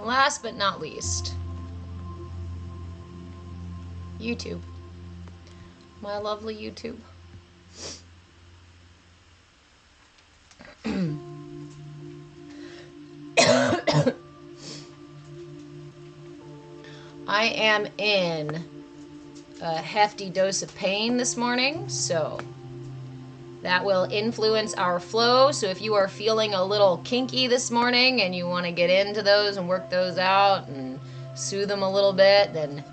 last but not least, YouTube. My lovely YouTube. I am in a hefty dose of pain this morning, so that will influence our flow. So if you are feeling a little kinky this morning and you want to get into those and work those out and soothe them a little bit, then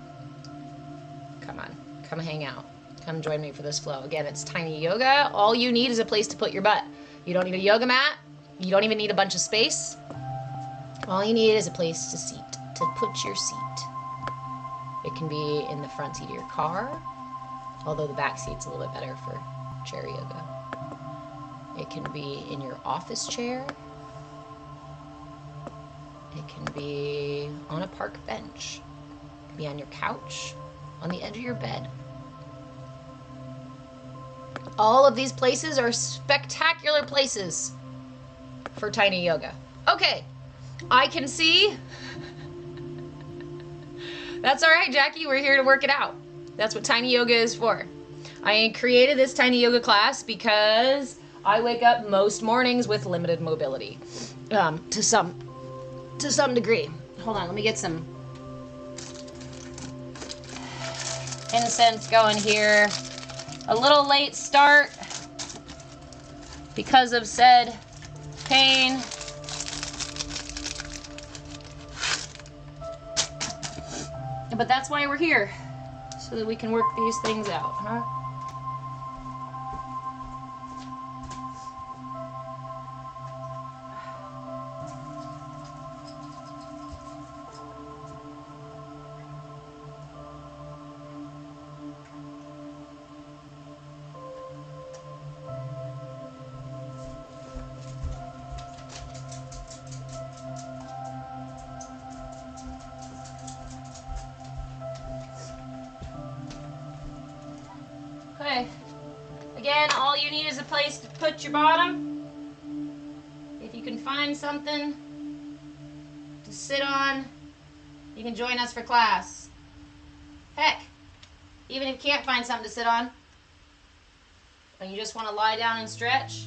come on, come hang out. Come join me for this flow. Again, it's tiny yoga. All you need is a place to put your butt. You don't need a yoga mat. You don't even need a bunch of space. All you need is a place to put your seat. It can be in the front seat of your car, although the back seat's a little bit better for chair yoga. It can be in your office chair. It can be on a park bench. It can be on your couch, on the edge of your bed. All of these places are spectacular places for tiny yoga. Okay, I can see. That's all right, Jackie. We're here to work it out. That's what tiny yoga is for. I created this tiny yoga class because I wake up most mornings with limited mobility, to some degree. Hold on, let me get some incense going here. A little late start because of said pain. But that's why we're here, so that we can work these things out, huh? Okay. Again, all you need is a place to put your bottom. If you can find something to sit on, you can join us for class. Heck, even if you can't find something to sit on, and you just want to lie down and stretch,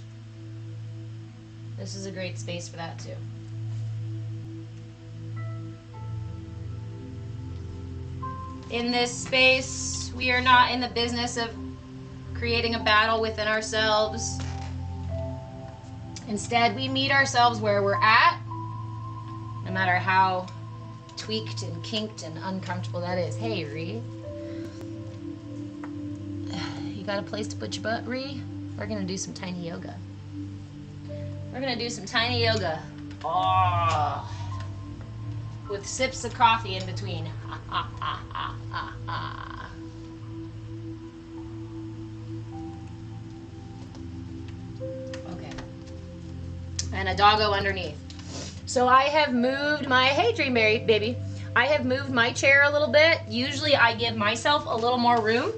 this is a great space for that too. In this space, we are not in the business of creating a battle within ourselves. Instead, we meet ourselves where we're at, no matter how tweaked and kinked and uncomfortable that is. Hey, Ree. You got a place to put your butt, Ree? We're gonna do some tiny yoga. We're gonna do some tiny yoga. Oh, with sips of coffee in between. Ha, ha, ha, ha, ha, ha. And a doggo underneath. So I have moved my, hey Dream Baby, I have moved my chair a little bit. Usually I give myself a little more room.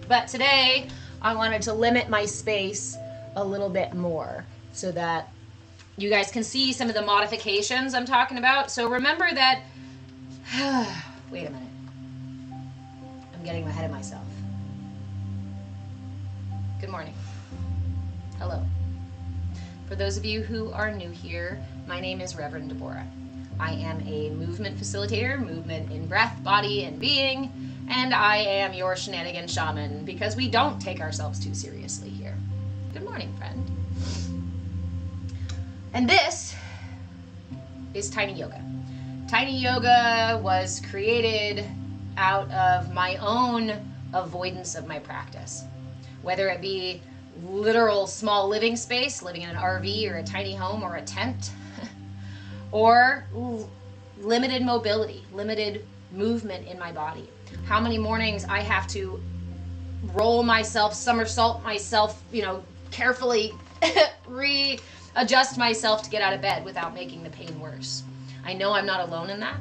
But today I wanted to limit my space a little bit more so that you guys can see some of the modifications I'm talking about. So remember that, wait a minute. I'm getting ahead of myself. Good morning. Hello. For those of you who are new here, my name is Reverend Deborah. I am a movement facilitator, movement in breath, body, and being, and I am your shenanigan shaman because we don't take ourselves too seriously here. Good morning, friend. And this is Tiny Yoga. Tiny Yoga was created out of my own avoidance of my practice, whether it be literal small living space, living in an RV or a tiny home or a tent, or limited mobility, limited movement in my body. How many mornings I have to roll myself, somersault myself, carefully readjust myself to get out of bed without making the pain worse. I know I'm not alone in that,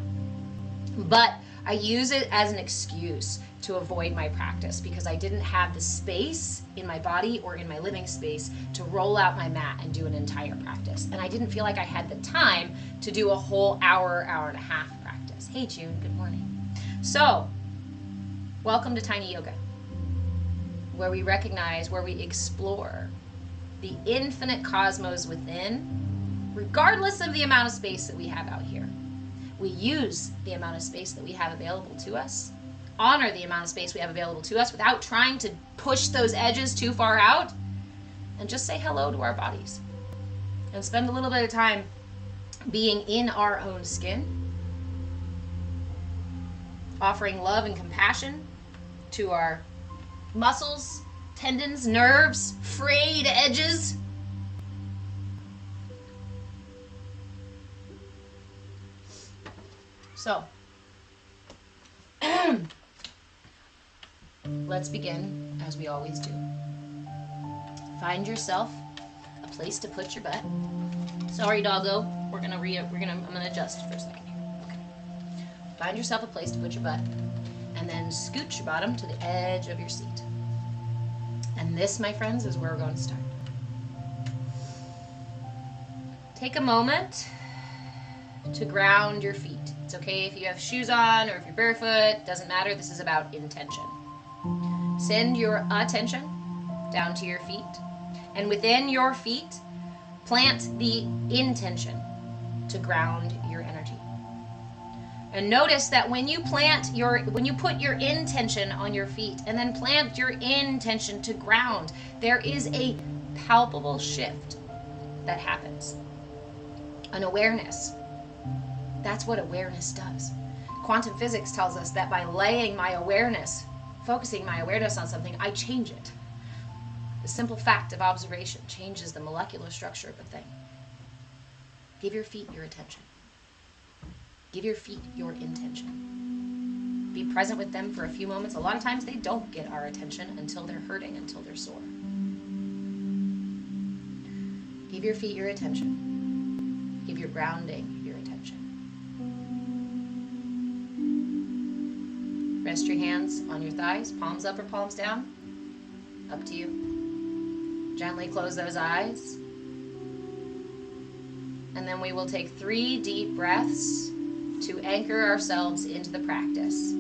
but I use it as an excuse to avoid my practice because I didn't have the space in my body or in my living space to roll out my mat and do an entire practice. And I didn't feel like I had the time to do a whole hour, hour and a half practice. Hey June, good morning. So, welcome to Tiny Yoga, where we recognize, where we explore the infinite cosmos within, regardless of the amount of space that we have out here. We use the amount of space that we have available to us, honor the amount of space we have available to us without trying to push those edges too far out, and just say hello to our bodies and spend a little bit of time being in our own skin, offering love and compassion to our muscles, tendons, nerves, frayed edges. So, let's begin as we always do. Find yourself a place to put your butt. Sorry, doggo. I'm gonna adjust for a second here. Okay. Find yourself a place to put your butt, and then scoot your bottom to the edge of your seat. And this, my friends, is where we're going to start. Take a moment to ground your feet. It's okay if you have shoes on or if you're barefoot, doesn't matter. This is about intention. Send your attention down to your feet, and within your feet, plant the intention to ground your energy. And notice that when you put your intention on your feet and then plant your intention to ground, there is a palpable shift that happens. An awareness. That's what awareness does. Quantum physics tells us that by laying my awareness, focusing my awareness on something, I change it. The simple fact of observation changes the molecular structure of a thing. Give your feet your attention. Give your feet your intention. Be present with them for a few moments. A lot of times they don't get our attention until they're hurting, until they're sore. Give your feet your attention. Give your grounding your attention. Rest your hands on your thighs, palms up or palms down. Up to you. Gently close those eyes. And then we will take 3 deep breaths to anchor ourselves into the practice.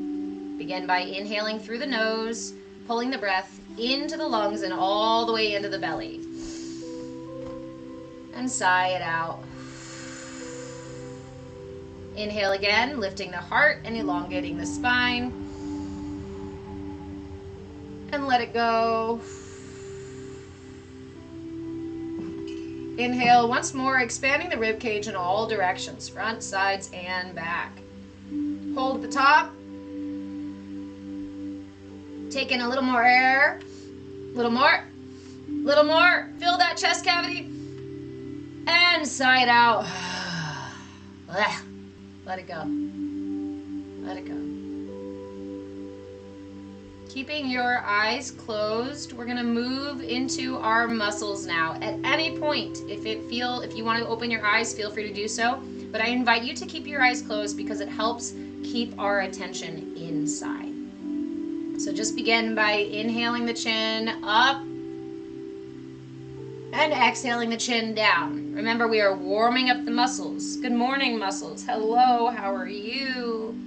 Begin by inhaling through the nose, pulling the breath into the lungs and all the way into the belly. And sigh it out. Inhale again, lifting the heart and elongating the spine. And let it go. Inhale once more, expanding the rib cage in all directions, front, sides, and back. Hold at the top. Take in a little more air. Little more. Little more. Fill that chest cavity. And sigh it out. Let it go. Let it go. Keeping your eyes closed, we're going to move into our muscles now. At any point, if you want to open your eyes, feel free to do so. But I invite you to keep your eyes closed because it helps keep our attention inside. So just begin by inhaling the chin up and exhaling the chin down. Remember, we are warming up the muscles. Good morning, muscles. Hello, how are you?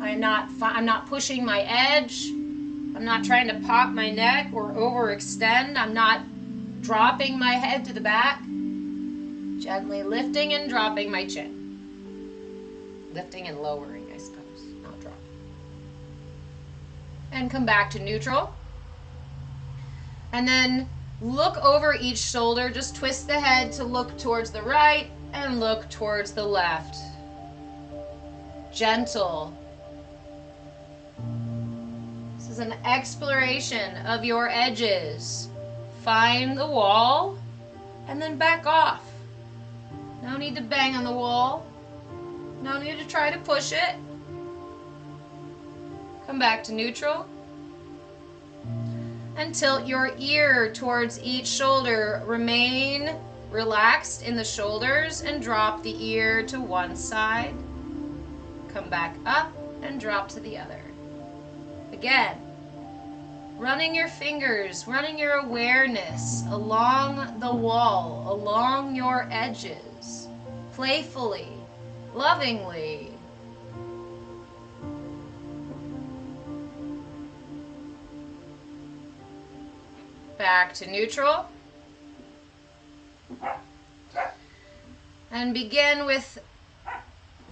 I'm not pushing my edge. I'm not trying to pop my neck or overextend. I'm not dropping my head to the back. Gently lifting and dropping my chin. Lifting and lowering, I suppose, not dropping. And come back to neutral. And then look over each shoulder. Just twist the head to look towards the right and look towards the left. Gentle. This is an exploration of your edges. Find the wall and then back off. No need to bang on the wall. No need to try to push it. Come back to neutral. And tilt your ear towards each shoulder. Remain relaxed in the shoulders and drop the ear to one side. Come back up and drop to the other. Again, running your fingers, running your awareness along the wall, along your edges, playfully, lovingly. Back to neutral. And begin with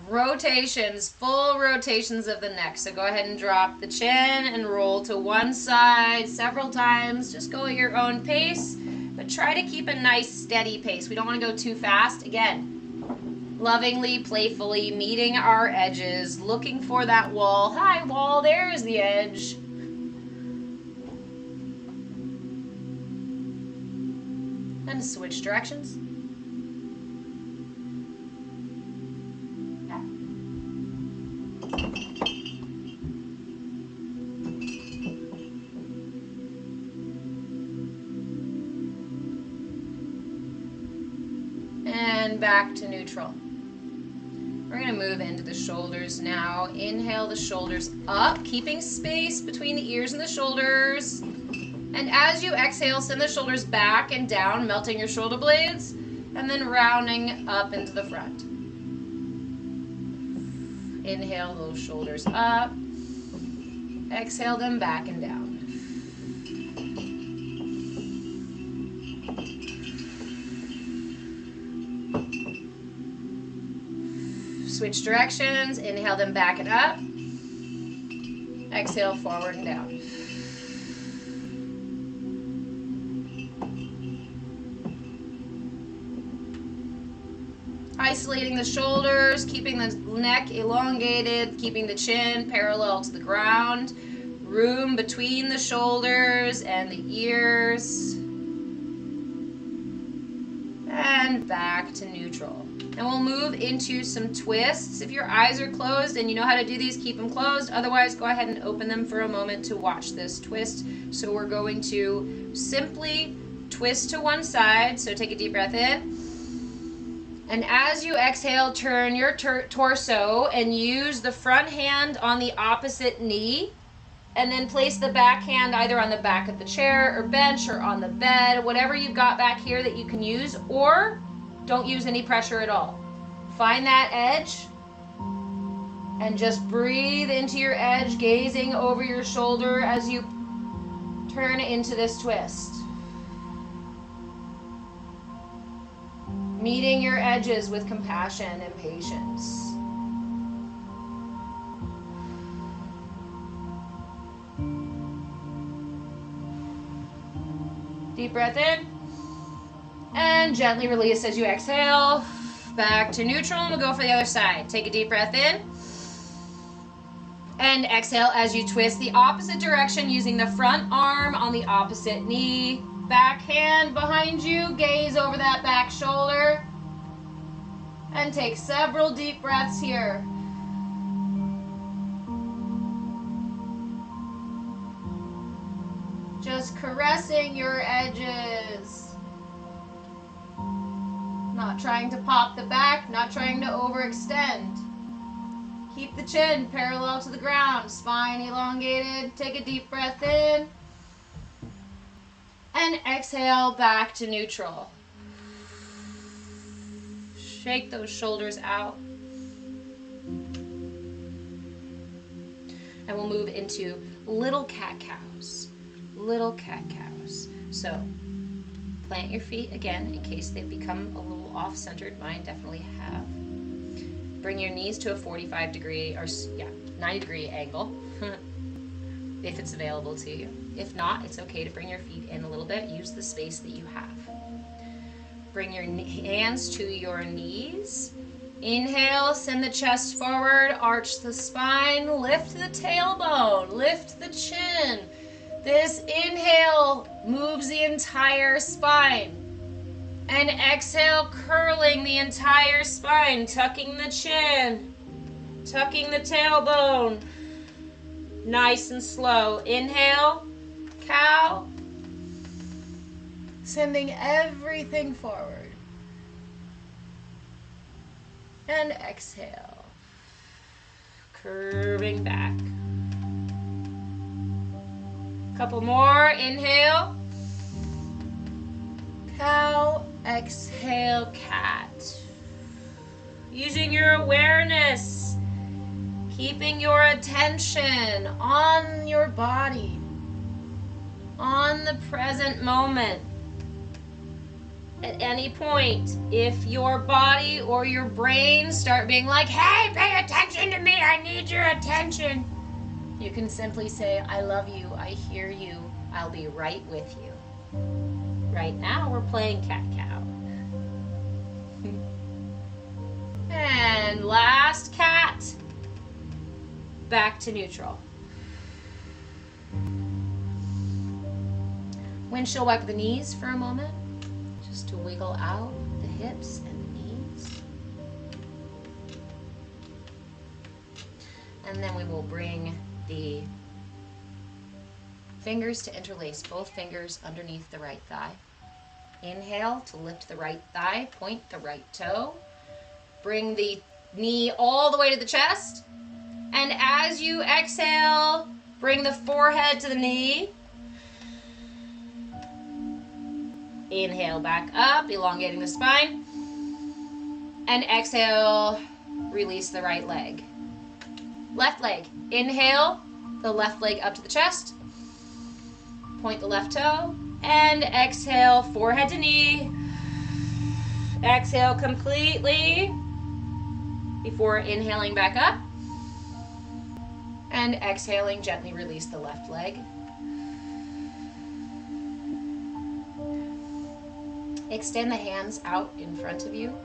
rotations, full rotations of the neck. So go ahead and drop the chin and roll to one side several times. Just go at your own pace, but try to keep a nice steady pace. We don't want to go too fast. Again, lovingly, playfully meeting our edges, looking for that wall. Hi, wall, there's the edge. And switch directions. And back to neutral. We're going to move into the shoulders now. Inhale the shoulders up, keeping space between the ears and the shoulders. And as you exhale, send the shoulders back and down, melting your shoulder blades, and then rounding up into the front. Inhale those shoulders up. Exhale them back and down. Switch directions. Inhale them back and up. Exhale forward and down. Isolating the shoulders, keeping the neck elongated, keeping the chin parallel to the ground. Room between the shoulders and the ears. And back to neutral. And we'll move into some twists. If your eyes are closed and you know how to do these, keep them closed. Otherwise, go ahead and open them for a moment to watch this twist. So we're going to simply twist to one side. So take a deep breath in. And as you exhale, turn your torso and use the front hand on the opposite knee. And then place the back hand either on the back of the chair or bench or on the bed, whatever you've got back here that you can use, or don't use any pressure at all. Find that edge and just breathe into your edge, gazing over your shoulder as you turn into this twist. Meeting your edges with compassion and patience. Deep breath in. And gently release as you exhale. Back to neutral, and we'll go for the other side. Take a deep breath in. And exhale as you twist the opposite direction using the front arm on the opposite knee. Back hand behind you, gaze over that back shoulder. And take several deep breaths here. Just caressing your edges. Not trying to pop the back, not trying to overextend. Keep the chin parallel to the ground, spine elongated. Take a deep breath in. And exhale back to neutral. Shake those shoulders out. And we'll move into little cat-cows. Little cat-cows. So plant your feet again in case they've become a little off-centered. Mine definitely have. Bring your knees to a 90 degree angle if it's available to you. If not, it's okay to bring your feet in a little bit. Use the space that you have. Bring your hands to your knees. Inhale, send the chest forward, arch the spine, lift the tailbone, lift the chin. This inhale moves the entire spine. And exhale, curling the entire spine, tucking the chin, tucking the tailbone. Nice and slow. Inhale, cow. Sending everything forward. And exhale. curving back. Couple more. Inhale. Cow. Exhale, cat. Using your awareness, keeping your attention on your body, on the present moment. At any point, if your body or your brain start being like, hey, pay attention to me, I need your attention, you can simply say, I love you, I hear you, I'll be right with you. Right now, we're playing cat-cow. And last cat, back to neutral. Windshield wipe the knees for a moment, just to wiggle out the hips and the knees. And then we will bring the fingers to interlace, both fingers underneath the right thigh. Inhale to lift the right thigh, point the right toe. Bring the knee all the way to the chest. And as you exhale, bring the forehead to the knee. Inhale back up, elongating the spine. And exhale, release the right leg. Left leg. Inhale, the left leg up to the chest. Point the left toe. And exhale, forehead to knee. Exhale completely before inhaling back up. And exhaling, gently release the left leg. Extend the hands out in front of you,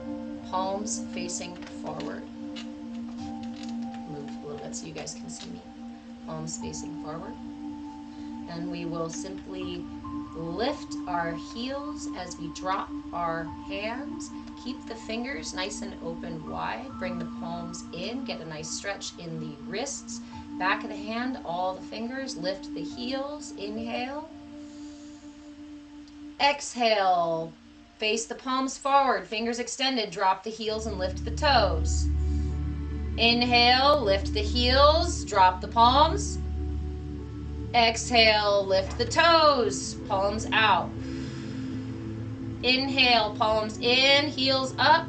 palms facing forward. Move a little bit so you guys can see me. Palms facing forward. And we will simply lift our heels as we drop our hands. Keep the fingers nice and open wide. Bring the palms in. Get a nice stretch in the wrists. Back of the hand, all the fingers. Lift the heels. Inhale. Exhale. Face the palms forward. Fingers extended. Drop the heels and lift the toes. Inhale. Lift the heels. Drop the palms. Exhale, lift the toes, palms out. Inhale, palms in, heels up.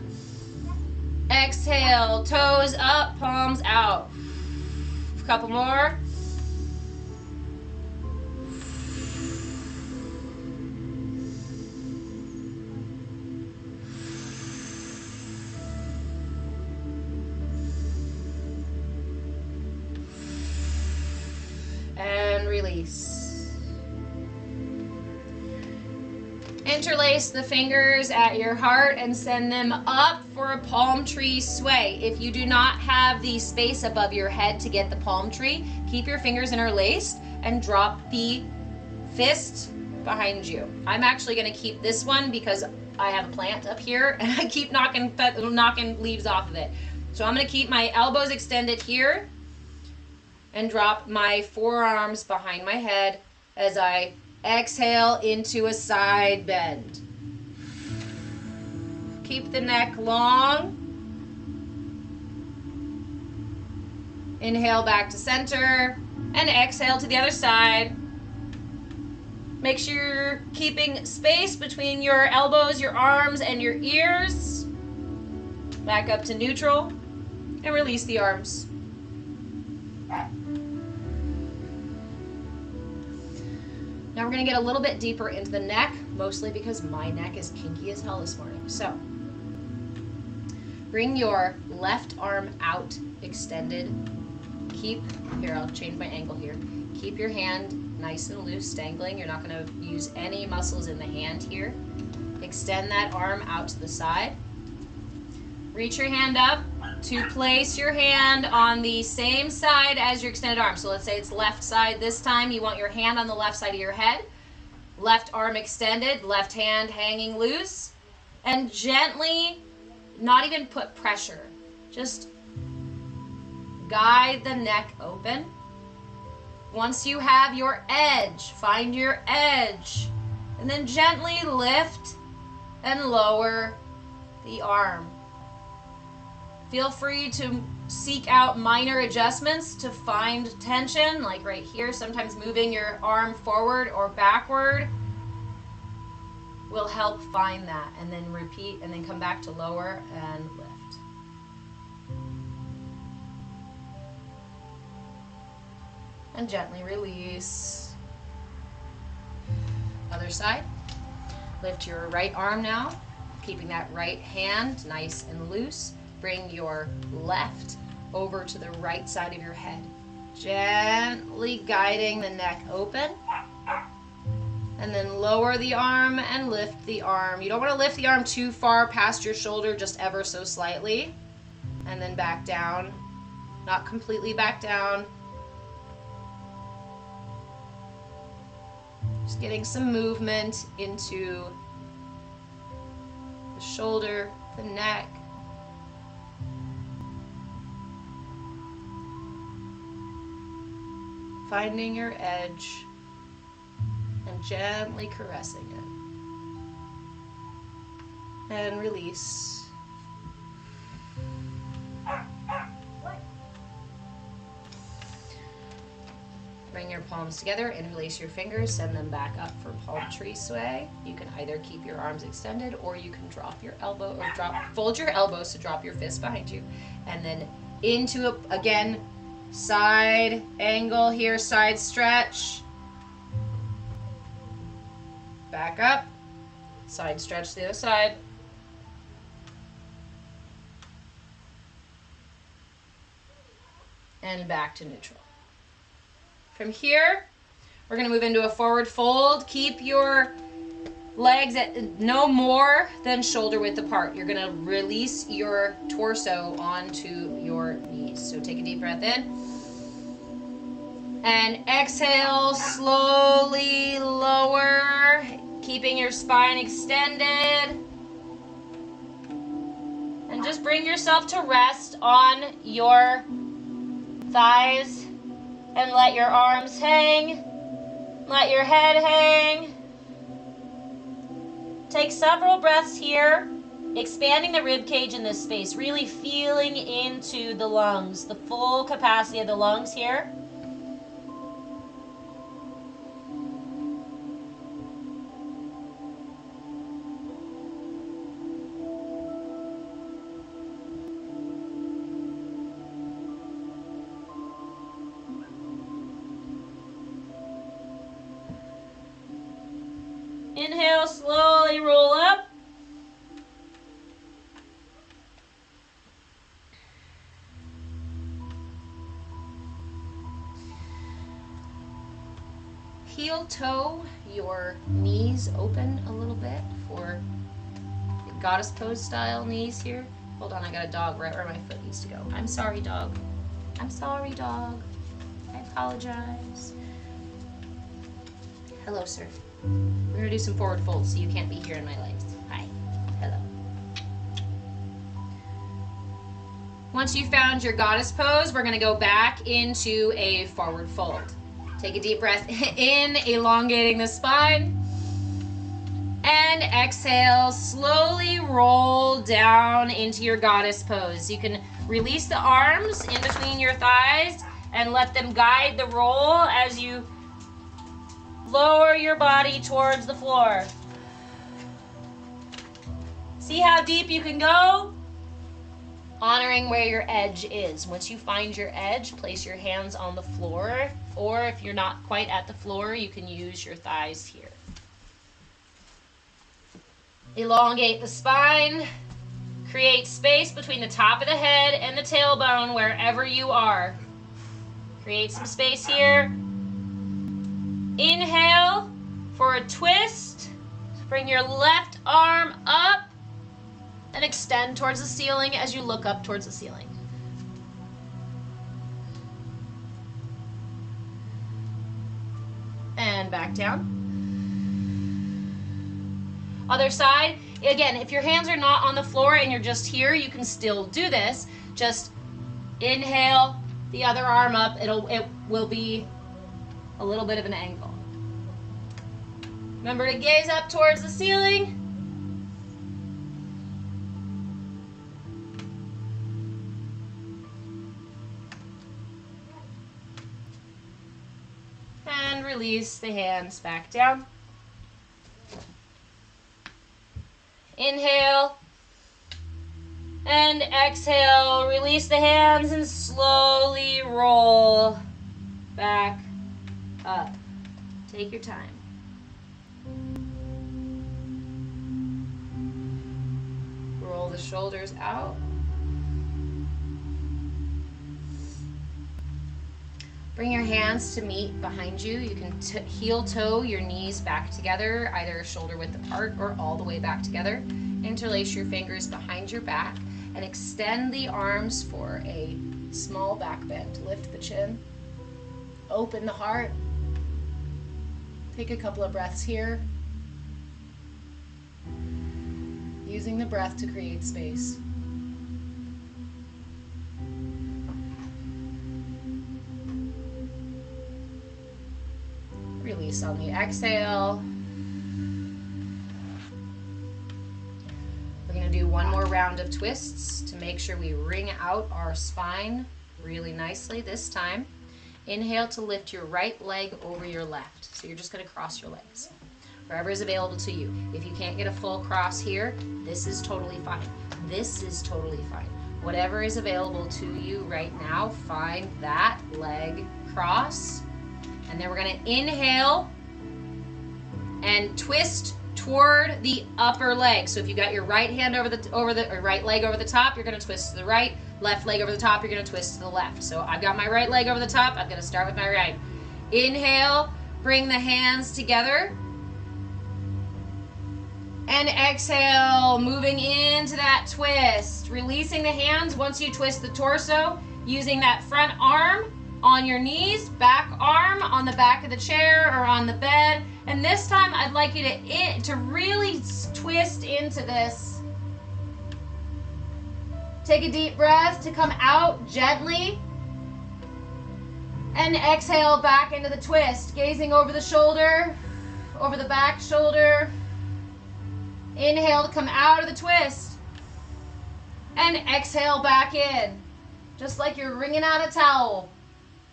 Exhale, toes up, palms out. A couple more. And release. Interlace the fingers at your heart and send them up for a palm tree sway. If you do not have the space above your head to get the palm tree, keep your fingers interlaced and drop the fist behind you. I'm actually going to keep this one because I have a plant up here and I keep knocking leaves off of it. So I'm going to keep my elbows extended here and drop my forearms behind my head as I exhale into a side bend. Keep the neck long. Inhale back to center and exhale to the other side. Make sure you're keeping space between your elbows, your arms, and your ears. Back up to neutral and release the arms. Now we're going to get a little bit deeper into the neck, mostly because my neck is kinky as hell this morning. So, bring your left arm out, extended. Here, I'll change my angle here. Keep your hand nice and loose, dangling. You're not going to use any muscles in the hand here. Extend that arm out to the side. Reach your hand up to place your hand on the same side as your extended arm. So let's say it's left side this time. You want your hand on the left side of your head. Left arm extended, left hand hanging loose. And gently, not even put pressure, just guide the neck open. Once you have your edge, find your edge. And then gently lift and lower the arm. Feel free to seek out minor adjustments to find tension, like right here. Sometimes moving your arm forward or backward will help find that, and then repeat, and then come back to lower and lift. And gently release. Other side. Lift your right arm now, keeping that right hand nice and loose. Bring your left over to the right side of your head, gently guiding the neck open. And then lower the arm and lift the arm. You don't want to lift the arm too far past your shoulder, just ever so slightly. And then back down, not completely back down. Just getting some movement into the shoulder, the neck. Finding your edge and gently caressing it. And release. Bring your palms together, interlace your fingers, send them back up for palm tree sway. You can either keep your arms extended or you can drop your elbow, or fold your elbows to drop your fist behind you. And then into, again, side angle here, side stretch. Back up, side stretch to the other side. And back to neutral. From here, we're going to move into a forward fold. Keep your legs at no more than shoulder width apart. You're going to release your torso onto your knees. So take a deep breath in. And exhale, slowly lower, keeping your spine extended. And just bring yourself to rest on your thighs. And let your arms hang, let your head hang. Take several breaths here, expanding the rib cage in this space, really feeling into the lungs, the full capacity of the lungs here. Inhale, slowly roll up. Heel toe your knees open a little bit for goddess pose style knees here. Hold on, I got a dog right where my foot needs to go. I'm sorry, dog. I'm sorry, dog. I apologize. Hello, sir. We're gonna do some forward folds so you can't be here in my legs. Hi. Hello. Once you found your goddess pose, we're gonna go back into a forward fold. Take a deep breath in, elongating the spine. And exhale, slowly roll down into your goddess pose. You can release the arms in between your thighs and let them guide the roll as you lower your body towards the floor. See how deep you can go? Honoring where your edge is. Once you find your edge, place your hands on the floor, or if you're not quite at the floor, you can use your thighs here. Elongate the spine. Create space between the top of the head and the tailbone wherever you are. Create some space here. Inhale for a twist. Bring your left arm up and extend towards the ceiling as you look up towards the ceiling. And back down. Other side. Again, if your hands are not on the floor and you're just here, you can still do this. Just inhale the other arm up. It will be a little bit of an angle. Remember to gaze up towards the ceiling. release the hands back down. Inhale. And exhale, release the hands and slowly roll back up. Take your time. Roll the shoulders out. Bring your hands to meet behind you. You can heel toe your knees back together, either shoulder width apart or all the way back together. Interlace your fingers behind your back and extend the arms for a small back bend. Lift the chin. Open the heart. Take a couple of breaths here. Using the breath to create space. Release on the exhale. We're going to do one more round of twists to make sure we wring out our spine really nicely this time. Inhale to lift your right leg over your left. So you're just going to cross your legs. Wherever is available to you. If you can't get a full cross here, this is totally fine. This is totally fine. Whatever is available to you right now, find that leg cross. And then we're going to inhale and twist toward the upper leg. So if you got your right hand or right leg over the top, you're going to twist to the right. Left leg over the top, you're going to twist to the left. So I've got my right leg over the top. I'm going to start with my right. Inhale, bring the hands together. And exhale, moving into that twist. Releasing the hands once you twist the torso, using that front arm on your knees, back arm on the back of the chair or on the bed. And this time I'd like you to really twist into this. Take a deep breath to come out gently. And exhale back into the twist, gazing over the shoulder, over the back shoulder. Inhale to come out of the twist. And exhale back in. Just like you're wringing out a towel.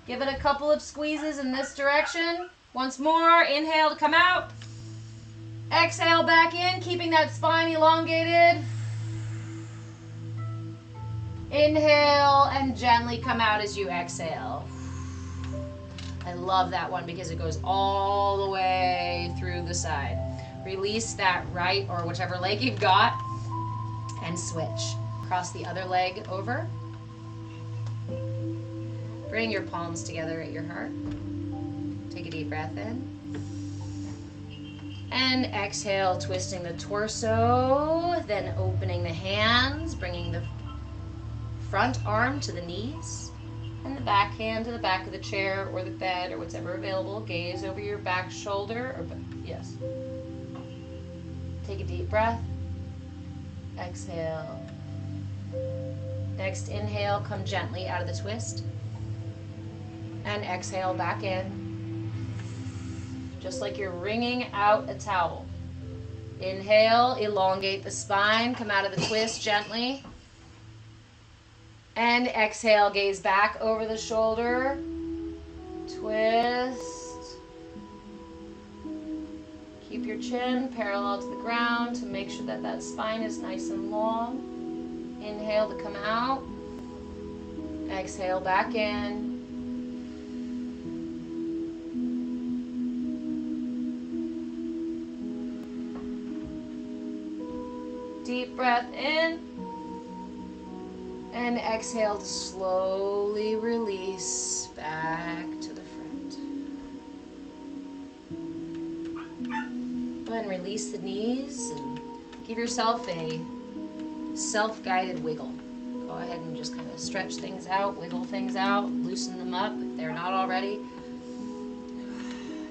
Give it a couple of squeezes in this direction. Once more, inhale to come out. Exhale back in, keeping that spine elongated. Inhale and gently come out as you exhale. I love that one because it goes all the way through the side. Release that right or whichever leg you've got and switch. Cross the other leg over. Bring your palms together at your heart. Take a deep breath in. And exhale, twisting the torso, then opening the hands, bringing the front arm to the knees, and the back hand to the back of the chair or the bed or whatever available. Gaze over your back shoulder, or yes. Take a deep breath. Exhale. Next inhale, come gently out of the twist. And exhale back in. Just like you're wringing out a towel. Inhale, elongate the spine, come out of the twist gently. And exhale, gaze back over the shoulder. Twist. Keep your chin parallel to the ground to make sure that that spine is nice and long. Inhale to come out. Exhale back in. Deep breath in. And exhale to slowly release back to the front. Go ahead and release the knees and give yourself a self-guided wiggle. Go ahead and just kind of stretch things out, wiggle things out, loosen them up if they're not already.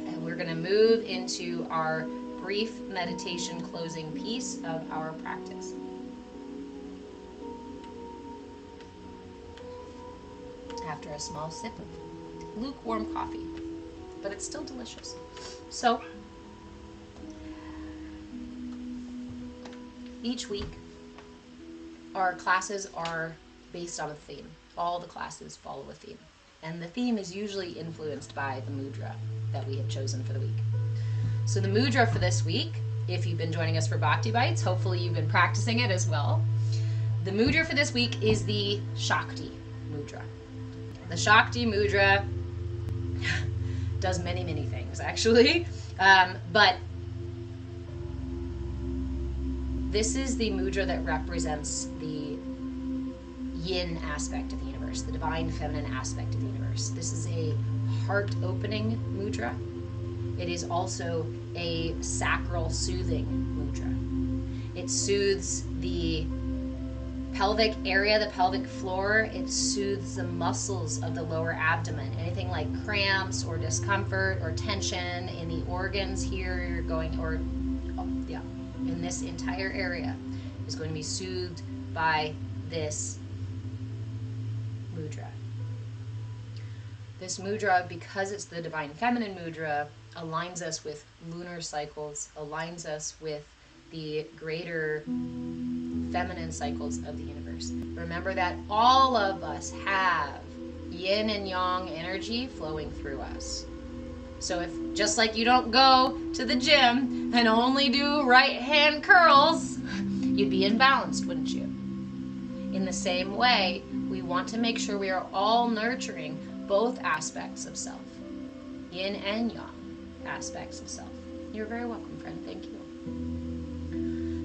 And we're going to move into our brief meditation closing piece of our practice. After a small sip of lukewarm coffee, but it's still delicious. So, each week, our classes are based on a theme. All the classes follow a theme. And the theme is usually influenced by the mudra that we have chosen for the week. So the mudra for this week, if you've been joining us for Bhakti Bites, hopefully you've been practicing it as well. The mudra for this week is the Shakti Mudra. The Shakti Mudra does many, many things, actually. But this is the mudra that represents the yin aspect of the universe, the divine feminine aspect of the universe. This is a heart-opening mudra. It is also a sacral soothing mudra. It soothes the pelvic area, the pelvic floor. It soothes the muscles of the lower abdomen. Anything like cramps or discomfort or tension in the organs here, you're going, or in this entire area is going to be soothed by this mudra. This mudra, because it's the divine feminine mudra, aligns us with lunar cycles, aligns us with the greater feminine cycles of the universe. Remember that all of us have yin and yang energy flowing through us. So if, just like you don't go to the gym and only do right hand curls, you'd be imbalanced, wouldn't you? In the same way, we want to make sure we are all nurturing both aspects of self, yin and yang aspects of self. You're very welcome, friend. Thank you.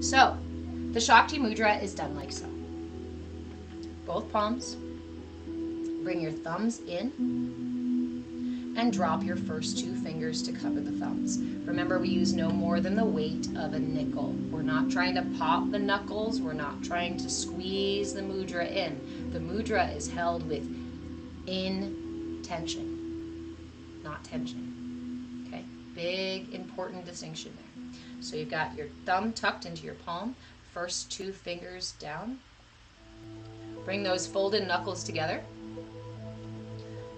So, the Shakti Mudra is done like so. Both palms. Bring your thumbs in and drop your first two fingers to cover the thumbs. Remember, we use no more than the weight of a nickel. We're not trying to pop the knuckles. We're not trying to squeeze the mudra in. The mudra is held with intention, not tension. Okay? Big, important distinction there. So you've got your thumb tucked into your palm, first two fingers down. Bring those folded knuckles together.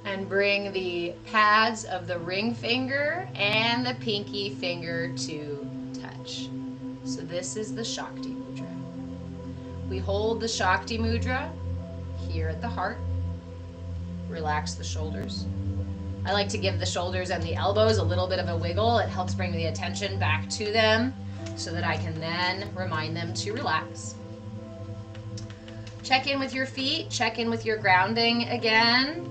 And bring the pads of the ring finger and the pinky finger to touch. So this is the Shakti Mudra. We hold the Shakti Mudra here at the heart. Relax the shoulders. I like to give the shoulders and the elbows a little bit of a wiggle. It helps bring the attention back to them so that I can then remind them to relax. Check in with your feet. Check in with your grounding again.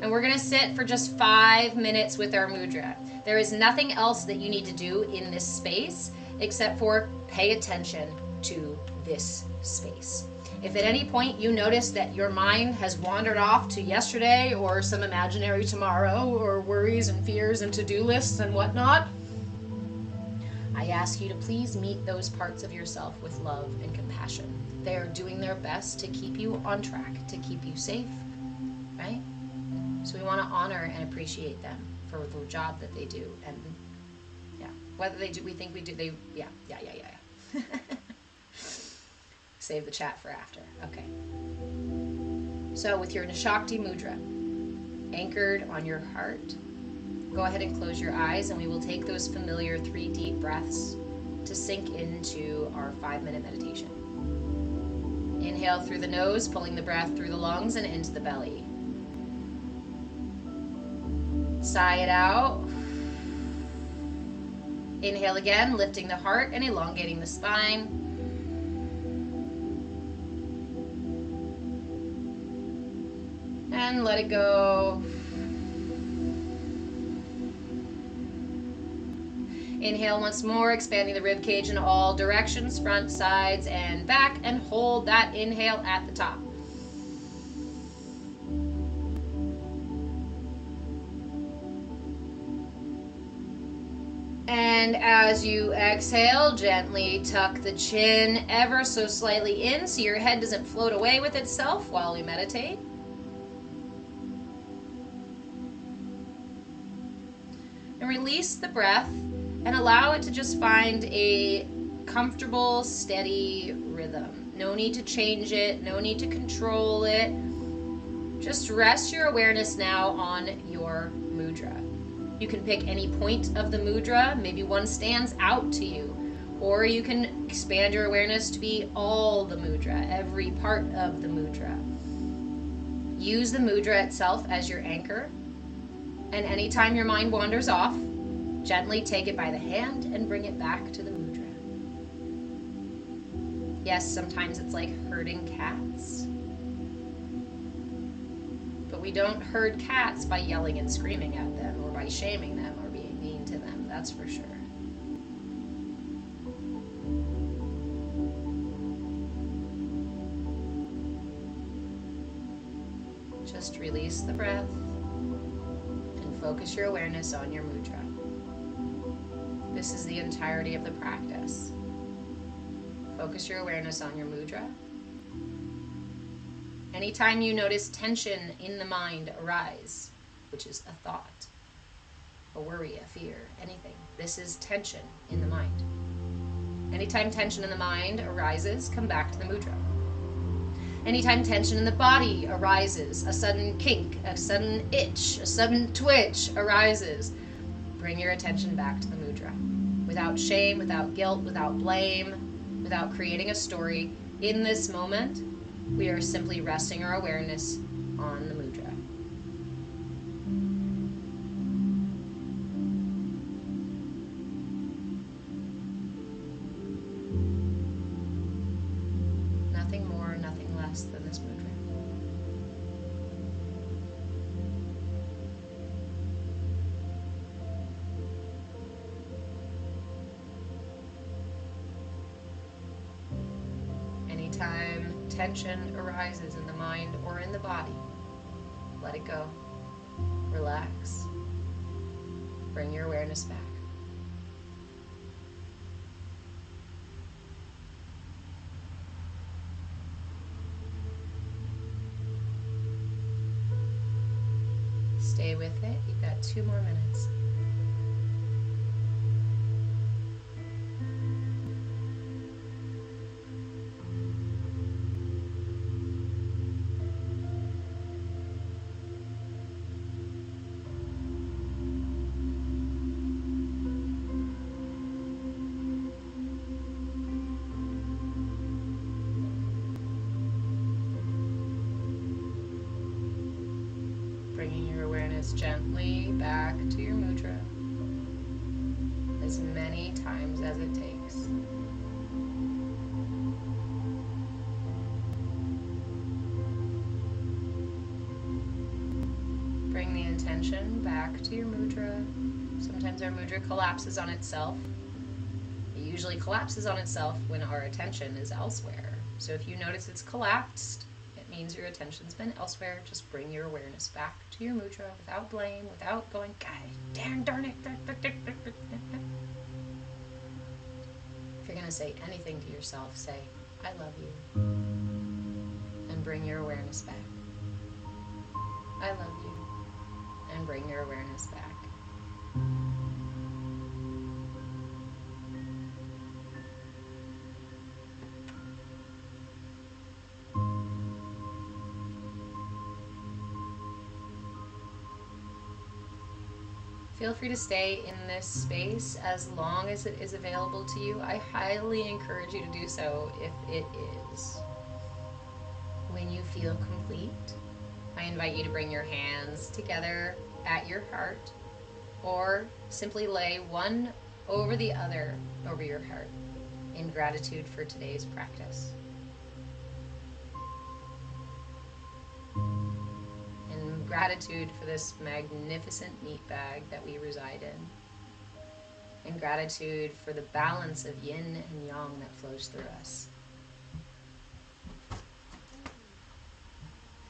And we're going to sit for just 5 minutes with our mudra. There is nothing else that you need to do in this space except for pay attention to this space. If at any point you notice that your mind has wandered off to yesterday or some imaginary tomorrow or worries and fears and to-do lists and whatnot, I ask you to please meet those parts of yourself with love and compassion. They are doing their best to keep you on track, to keep you safe, right? So we want to honor and appreciate them for the job that they do. And yeah, whether they do, we think we do, they, yeah. Save the chat for after. Okay. So with your Shakti Mudra anchored on your heart, go ahead and close your eyes and we will take those familiar 3 deep breaths to sink into our 5-minute meditation. Inhale through the nose, pulling the breath through the lungs and into the belly. Sigh it out. Inhale again, lifting the heart and elongating the spine. And let it go. Inhale once more, expanding the rib cage in all directions, front, sides, and back, and hold that inhale at the top. And as you exhale, gently tuck the chin ever so slightly in so your head doesn't float away with itself while we meditate. And release the breath and allow it to just find a comfortable, steady rhythm. No need to change it, no need to control it. Just rest your awareness now on your mudra. You can pick any point of the mudra, maybe one stands out to you, or you can expand your awareness to be all the mudra, every part of the mudra. Use the mudra itself as your anchor. And anytime your mind wanders off, gently take it by the hand and bring it back to the mudra. Yes, sometimes it's like herding cats. But we don't herd cats by yelling and screaming at them or by shaming them or being mean to them, that's for sure. Just release the breath and focus your awareness on your mudra. This is the entirety of the practice. Focus your awareness on your mudra. Anytime you notice tension in the mind arise, which is a thought, a worry, a fear, anything, this is tension in the mind. Anytime tension in the mind arises, come back to the mudra. Anytime tension in the body arises, a sudden kink, a sudden itch, a sudden twitch arises, bring your attention back to the mudra. Without shame, without guilt, without blame, without creating a story, in this moment, we are simply resting our awareness on the mudra. Nothing more, nothing less than this mudra. Anytime tension arises in the mind or in the body, let it go. Relax. Bring your awareness back. Stay with it. You've got 2 more minutes. Bringing your awareness gently back to your mudra as many times as it takes. Bring the intention back to your mudra. Sometimes our mudra collapses on itself. It usually collapses on itself when our attention is elsewhere. So if you notice it's collapsed, it means your attention's been elsewhere. Just bring your awareness back to your mudra without blame, without going, God darn it. If you're going to say anything to yourself, say, I love you. And bring your awareness back. I love you. And bring your awareness back. Feel free to stay in this space as long as it is available to you. I highly encourage you to do so if it is. When you feel complete, I invite you to bring your hands together at your heart, or simply lay one over the other over your heart in gratitude for today's practice. Gratitude for this magnificent meat bag that we reside in, and gratitude for the balance of yin and yang that flows through us.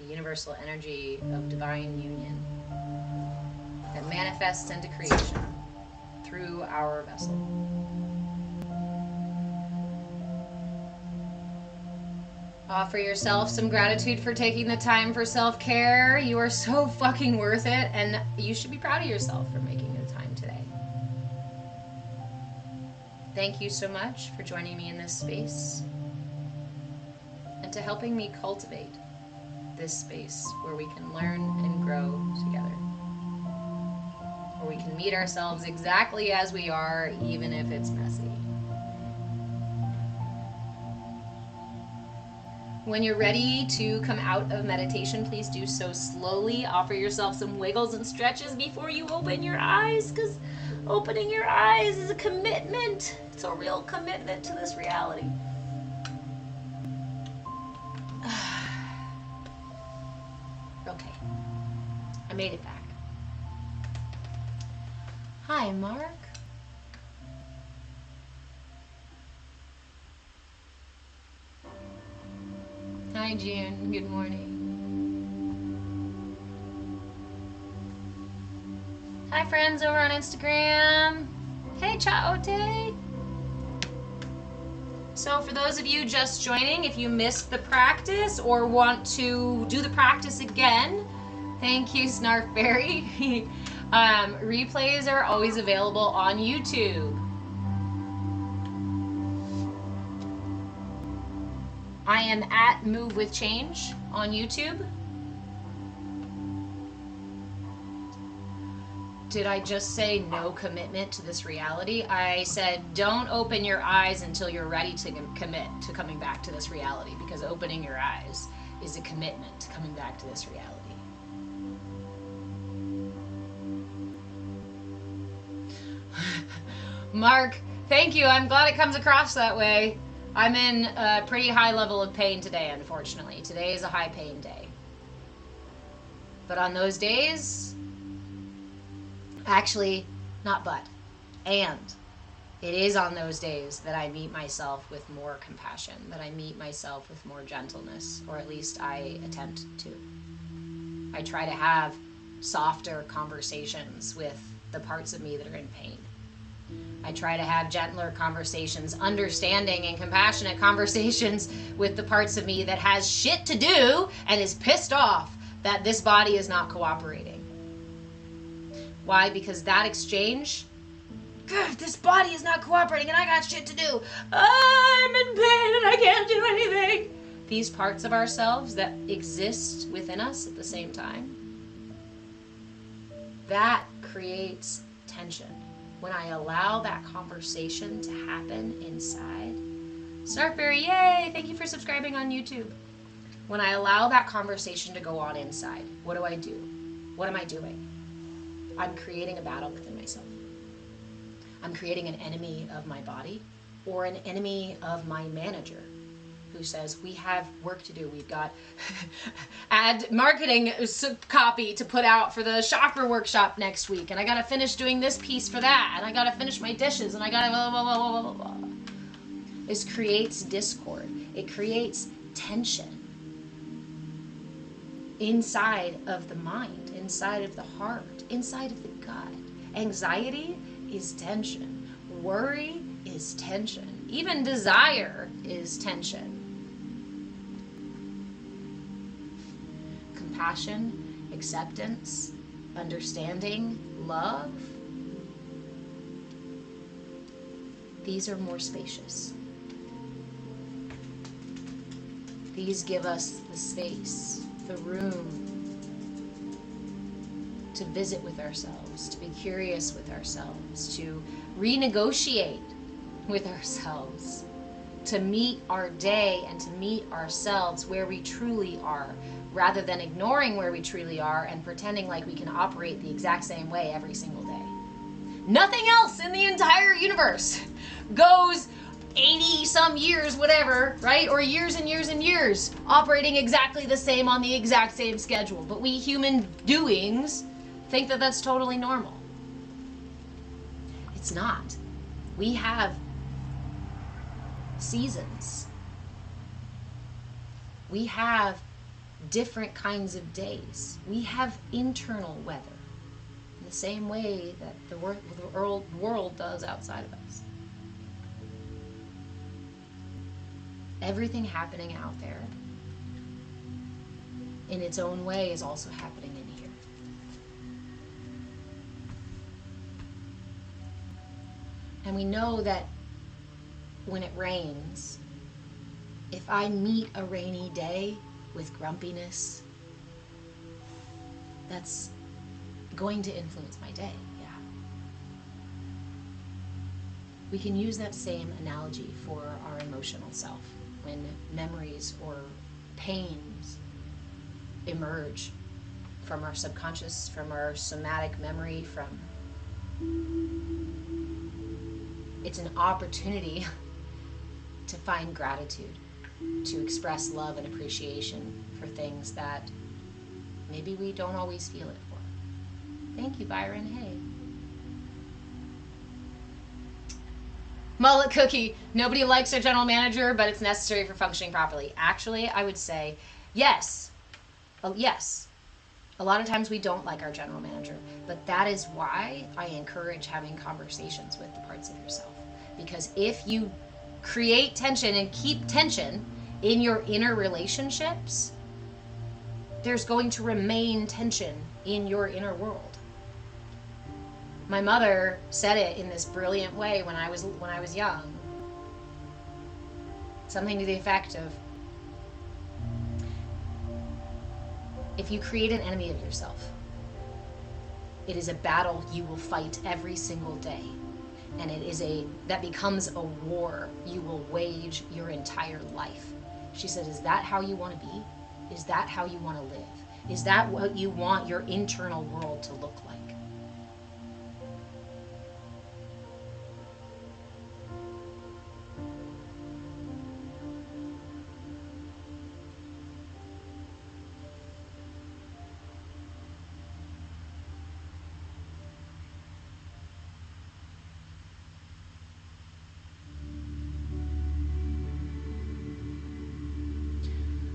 The universal energy of divine union that manifests into creation through our vessel. Offer yourself some gratitude for taking the time for self-care. You are so fucking worth it, and you should be proud of yourself for making the time today. Thank you so much for joining me in this space and to helping me cultivate this space where we can learn and grow together. Where we can meet ourselves exactly as we are, even if it's messy. When you're ready to come out of meditation, please do so slowly. Offer yourself some wiggles and stretches before you open your eyes, because opening your eyes is a commitment. It's a real commitment to this reality. Okay. I made it back. Hi, Mark. Hi, June. Good morning. Hi, friends over on Instagram. Hey, Chaote. So for those of you just joining, if you missed the practice or want to do the practice again, thank you, Snarfberry. Replays are always available on YouTube. I am at Move with Change on YouTube. Did I just say no commitment to this reality? I said don't open your eyes until you're ready to commit to coming back to this reality, because opening your eyes is a commitment to coming back to this reality. Mark, thank you. I'm glad it comes across that way. I'm in a pretty high level of pain today, unfortunately. Today is a high pain day. But on those days, actually, not but, and it is on those days that I meet myself with more compassion, that I meet myself with more gentleness, or at least I attempt to. I try to have softer conversations with the parts of me that are in pain. I try to have gentler conversations, understanding and compassionate conversations with the parts of me that has shit to do and is pissed off that this body is not cooperating. Why? Because that exchange, God, this body is not cooperating and I got shit to do. I'm in pain and I can't do anything. These parts of ourselves that exist within us at the same time, that creates tension. When I allow that conversation to happen inside. Snarkberry, yay! Thank you for subscribing on YouTube. When I allow that conversation to go on inside, what do I do? What am I doing? I'm creating a battle within myself. I'm creating an enemy of my body, or an enemy of my manager, who says, we have work to do. We've got ad marketing copy to put out for the chakra workshop next week. And I got to finish doing this piece for that. And I got to finish my dishes. And I got to blah, blah, blah, blah, blah, blah. This creates discord. It creates tension inside of the mind, inside of the heart, inside of the gut. Anxiety is tension. Worry is tension. Even desire is tension. Compassion, acceptance, understanding, love. These are more spacious. These give us the space, the room to visit with ourselves, to be curious with ourselves, to renegotiate with ourselves, to meet our day and to meet ourselves where we truly are, rather than ignoring where we truly are and pretending like we can operate the exact same way every single day. Nothing else in the entire universe goes 80 some years, whatever, right? Or years and years and years, operating exactly the same on the exact same schedule. But we human doings think that that's totally normal. It's not. We have seasons. We have different kinds of days. We have internal weather in the same way that the world does outside of us. Everything happening out there in its own way is also happening in here. And we know that when it rains, if I meet a rainy day with grumpiness, that's going to influence my day, yeah. We can use that same analogy for our emotional self when memories or pains emerge from our subconscious, from our somatic memory, it's an opportunity to find gratitude, to express love and appreciation for things that maybe we don't always feel it for. Thank you, Byron. Hey. Mullet Cookie, nobody likes their general manager, but it's necessary for functioning properly. Actually, I would say yes. Yes. A lot of times we don't like our general manager, but that is why I encourage having conversations with the parts of yourself. Because if you create tension and keep tension in your inner relationships, there's going to remain tension in your inner world. My mother said it in this brilliant way when I was young. Something to the effect of, if you create an enemy of yourself, it is a battle you will fight every single day. And that becomes a war you will wage your entire life. She said, is that how you want to be? Is that how you want to live? Is that what you want your internal world to look like?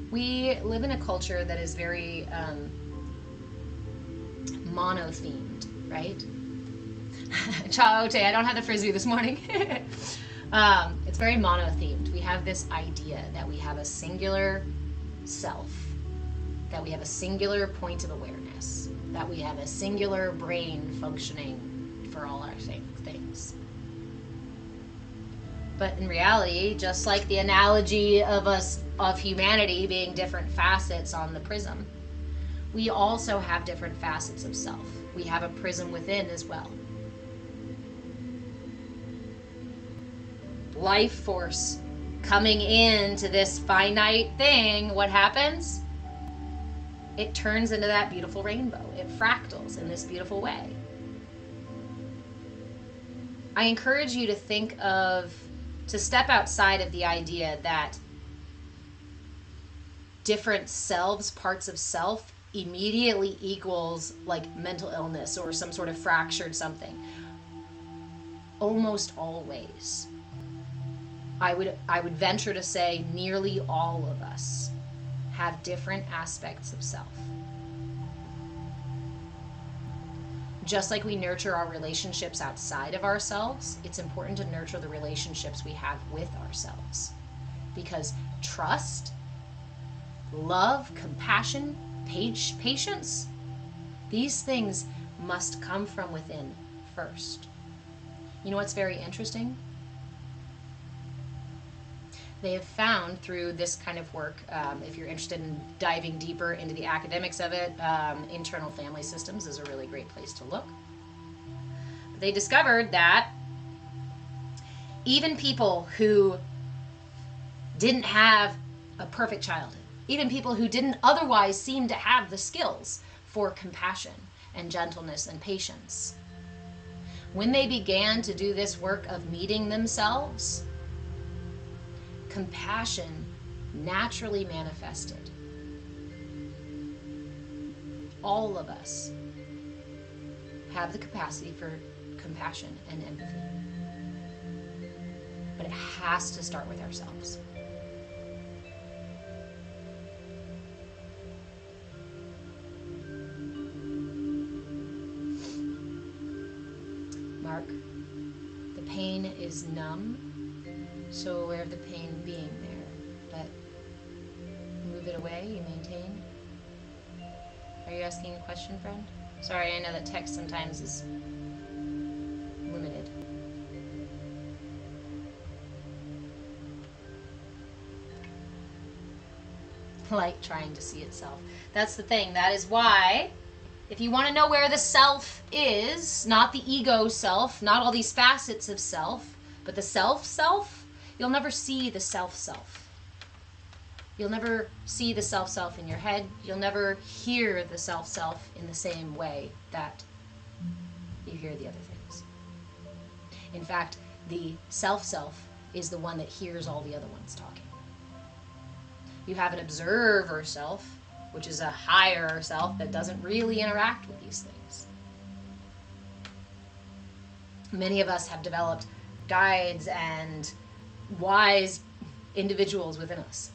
We live in a culture that is very mono-themed, right? Chaote, I don't have the frisbee this morning. It's very mono-themed. We have this idea that we have a singular self, that we have a singular point of awareness, that we have a singular brain functioning for all our things. But in reality, just like the analogy of humanity being different facets on the prism, we also have different facets of self. We have a prism within as well. Life force coming into this finite thing, what happens? It turns into that beautiful rainbow. It fractals in this beautiful way. I encourage you to step outside of the idea that different selves, parts of self, immediately equals like mental illness or some sort of fractured something. Almost always. I would venture to say nearly all of us have different aspects of self. Just like we nurture our relationships outside of ourselves, it's important to nurture the relationships we have with ourselves. Because trust, love, compassion, patience, these things must come from within first. You know what's very interesting? They have found through this kind of work, if you're interested in diving deeper into the academics of it, internal family systems is a really great place to look. They discovered that even people who didn't have a perfect childhood, even people who didn't otherwise seem to have the skills for compassion and gentleness and patience, when they began to do this work of meeting themselves, compassion naturally manifested. All of us have the capacity for compassion and empathy. But it has to start with ourselves. Mark, the pain is numb. So aware of the pain being there, but move it away, you maintain. Are you asking a question, friend? Sorry, I know that text sometimes is limited. Like trying to see itself. That's the thing. That is why, if you want to know where the self is, not the ego self, not all these facets of self, but the self, you'll never see the self. You'll never see the self-self in your head. You'll never hear the self-self in the same way that you hear the other things. In fact, the self-self is the one that hears all the other ones talking. You have an observer self, which is a higher self that doesn't really interact with these things. Many of us have developed guides and wise individuals within us.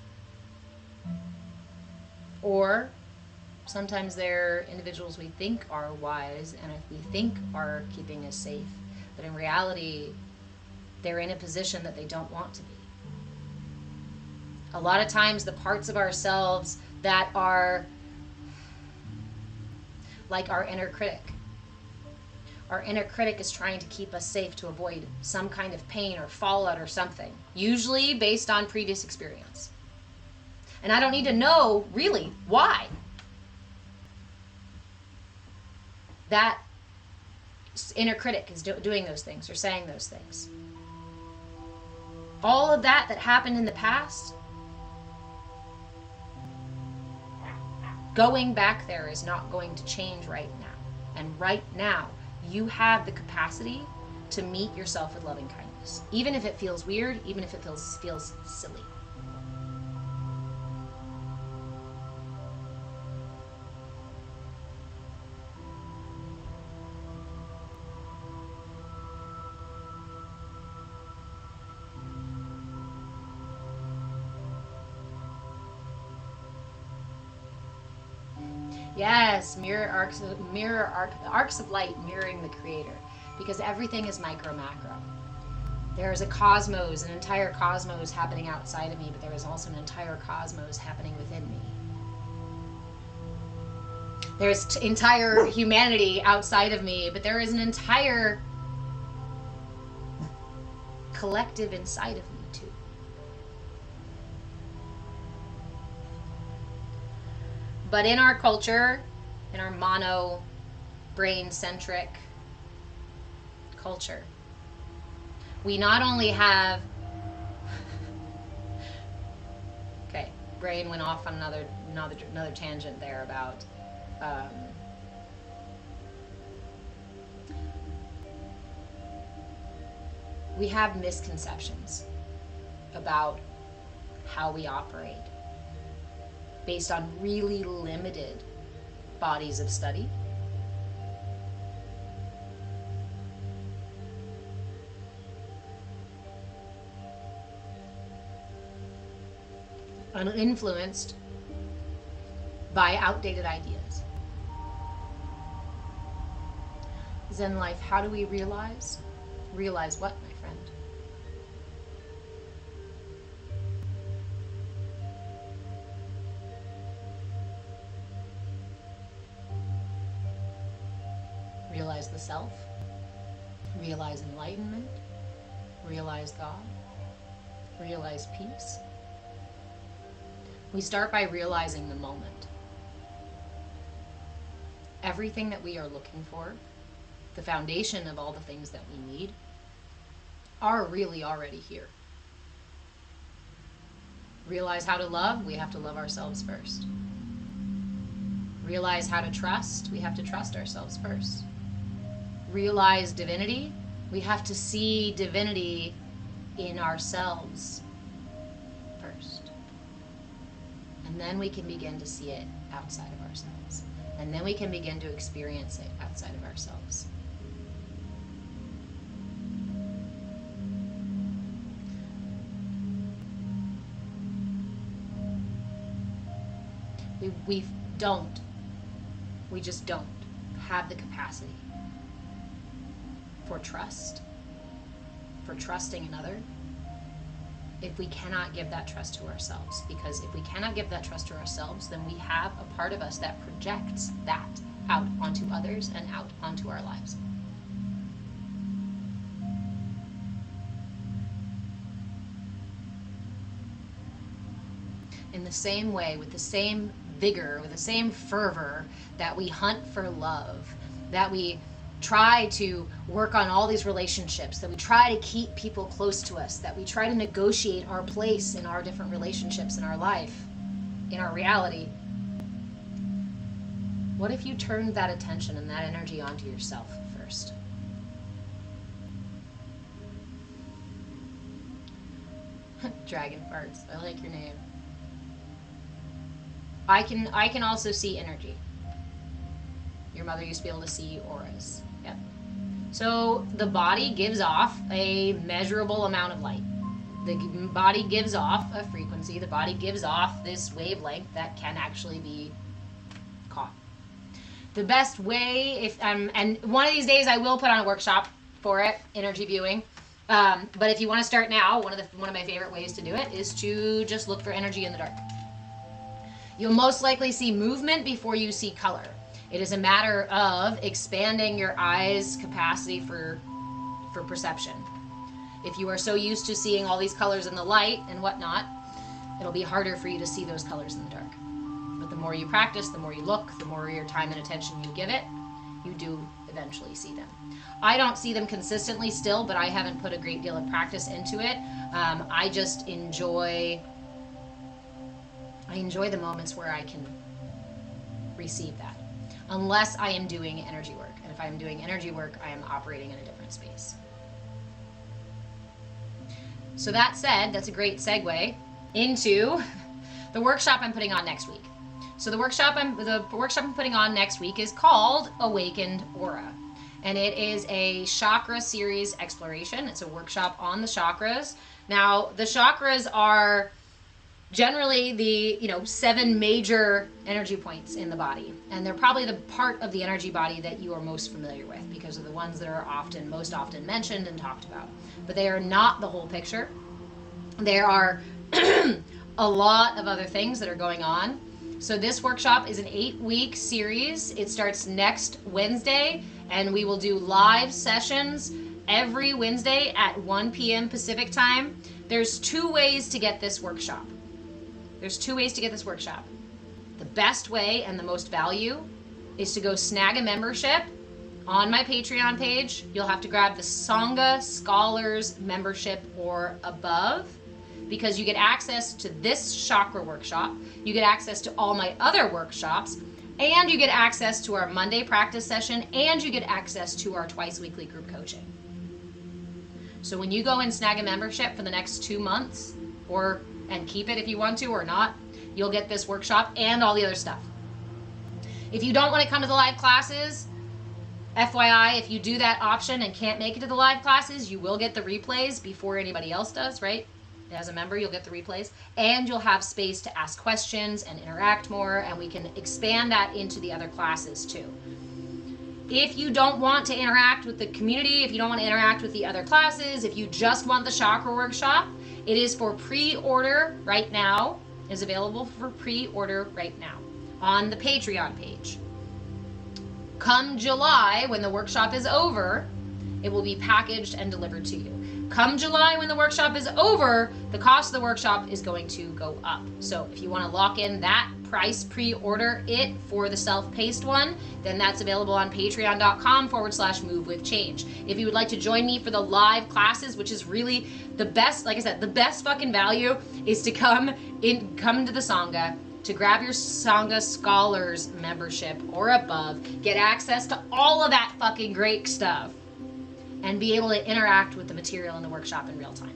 Or sometimes they're individuals we think are wise and if we think are keeping us safe, but in reality, they're in a position that they don't want to be. A lot of times the parts of ourselves that are like our inner critic. Our inner critic is trying to keep us safe to avoid some kind of pain or fallout or something, usually based on previous experience. And I don't need to know, really, why that inner critic is doing those things or saying those things. All of that happened in the past, going back there is not going to change right now. And right now, you have the capacity to meet yourself with loving kindness. Even if it feels weird, even if it feels silly. Yes, arcs of light mirroring the Creator, because everything is micro macro. There is a cosmos, an entire cosmos happening outside of me, but there is also an entire cosmos happening within me. There's entire humanity outside of me, but there is an entire collective inside of me too. But in our culture, in our mono brain-centric culture, we not only have okay, brain went off on another tangent there about we have misconceptions about how we operate based on really limited bodies of study. And influenced by outdated ideas. Zen life, how do we realize? Realize what, my friend? Realize the self, realize enlightenment, realize God, realize peace. We start by realizing the moment. Everything that we are looking for, the foundation of all the things that we need, are really already here. Realize how to love, we have to love ourselves first. Realize how to trust, we have to trust ourselves first. Realize divinity, we have to see divinity in ourselves first. And then we can begin to see it outside of ourselves. And then we can begin to experience it outside of ourselves. We just don't have the capacity for trust, for trusting another, if we cannot give that trust to ourselves. Because if we cannot give that trust to ourselves, then we have a part of us that projects that out onto others and out onto our lives. In the same way, with the same vigor, with the same fervor that we hunt for love, that we try to work on all these relationships, that we try to keep people close to us, that we try to negotiate our place in our different relationships in our life, in our reality, what if you turned that attention and that energy onto yourself first? Dragon farts. I like your name. I can also see energy. Your mother used to be able to see auras. Yep. So the body gives off a measurable amount of light. The body gives off a frequency. The body gives off this wavelength that can actually be caught. The best way, and one of these days I will put on a workshop for it, energy viewing. But if you want to start now, one of my favorite ways to do it is to just look for energy in the dark. You'll most likely see movement before you see color. It is a matter of expanding your eyes' capacity for perception. If you are so used to seeing all these colors in the light and whatnot, it'll be harder for you to see those colors in the dark. But the more you practice, the more you look, the more your time and attention you give it, you do eventually see them. I don't see them consistently still, but I haven't put a great deal of practice into it. I just enjoy the moments where I can receive that. Unless I am doing energy work. And if I am doing energy work, I am operating in a different space. So that said, that's a great segue into the workshop I'm putting on next week. So the workshop I'm putting on next week is called Awakened Aura. And it is a chakra series exploration. It's a workshop on the chakras. Now, the chakras are generally the 7 major energy points in the body, and they're probably the part of the energy body that you are most familiar with because of the ones that are most often mentioned and talked about. But they are not the whole picture. There are a lot of other things that are going on. So this workshop is an 8-week series. It starts next Wednesday, and we will do live sessions every Wednesday at 1 p.m. Pacific time. There's 2 ways to get this workshop. The best way and the most value is to go snag a membership on my Patreon page. You'll have to grab the Sangha Scholars membership or above, because you get access to this chakra workshop, you get access to all my other workshops, and you get access to our Monday practice session, and you get access to our twice weekly group coaching. So when you go and snag a membership for the next 2 months, and keep it if you want to or not, you'll get this workshop and all the other stuff. If you don't want to come to the live classes, FYI, if you do that option and can't make it to the live classes, you will get the replays before anybody else does, right? As a member, you'll get the replays, and you'll have space to ask questions and interact more, and we can expand that into the other classes too. If you don't want to interact with the community, if you don't want to interact with the other classes, if you just want the chakra workshop, it is for pre-order right now. It is available for pre-order right now on the Patreon page. Come July, when the workshop is over, it will be packaged and delivered to you. Come July, when the workshop is over, the cost of the workshop is going to go up. So if you want to lock in that price, pre-order it for the self-paced one, then that's available on patreon.com/movewithchange. If you would like to join me for the live classes, which is really the best, like I said, the best fucking value is to come to the Sangha, to grab your Sangha Scholars membership or above, get access to all of that fucking great stuff, and be able to interact with the material in the workshop in real time.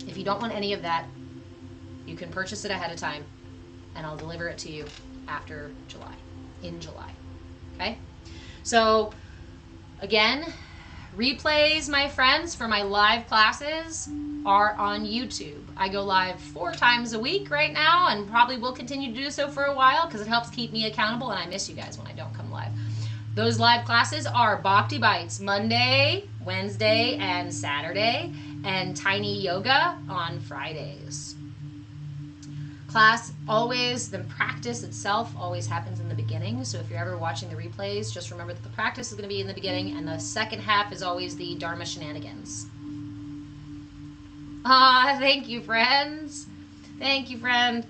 If you don't want any of that, you can purchase it ahead of time, and I'll deliver it to you after July, in July. Okay? So, again, replays, my friends, for my live classes are on YouTube. I go live 4 times a week right now, and probably will continue to do so for a while because it helps keep me accountable, and I miss you guys when I don't come live. Those live classes are Bhakti Bites Monday, Wednesday, and Saturday, and Tiny Yoga on Fridays. Class always, the practice itself always happens in the beginning. So if you're ever watching the replays, just remember that the practice is going to be in the beginning, and the second half is always the Dharma shenanigans. Thank you, friends. Thank you, friend.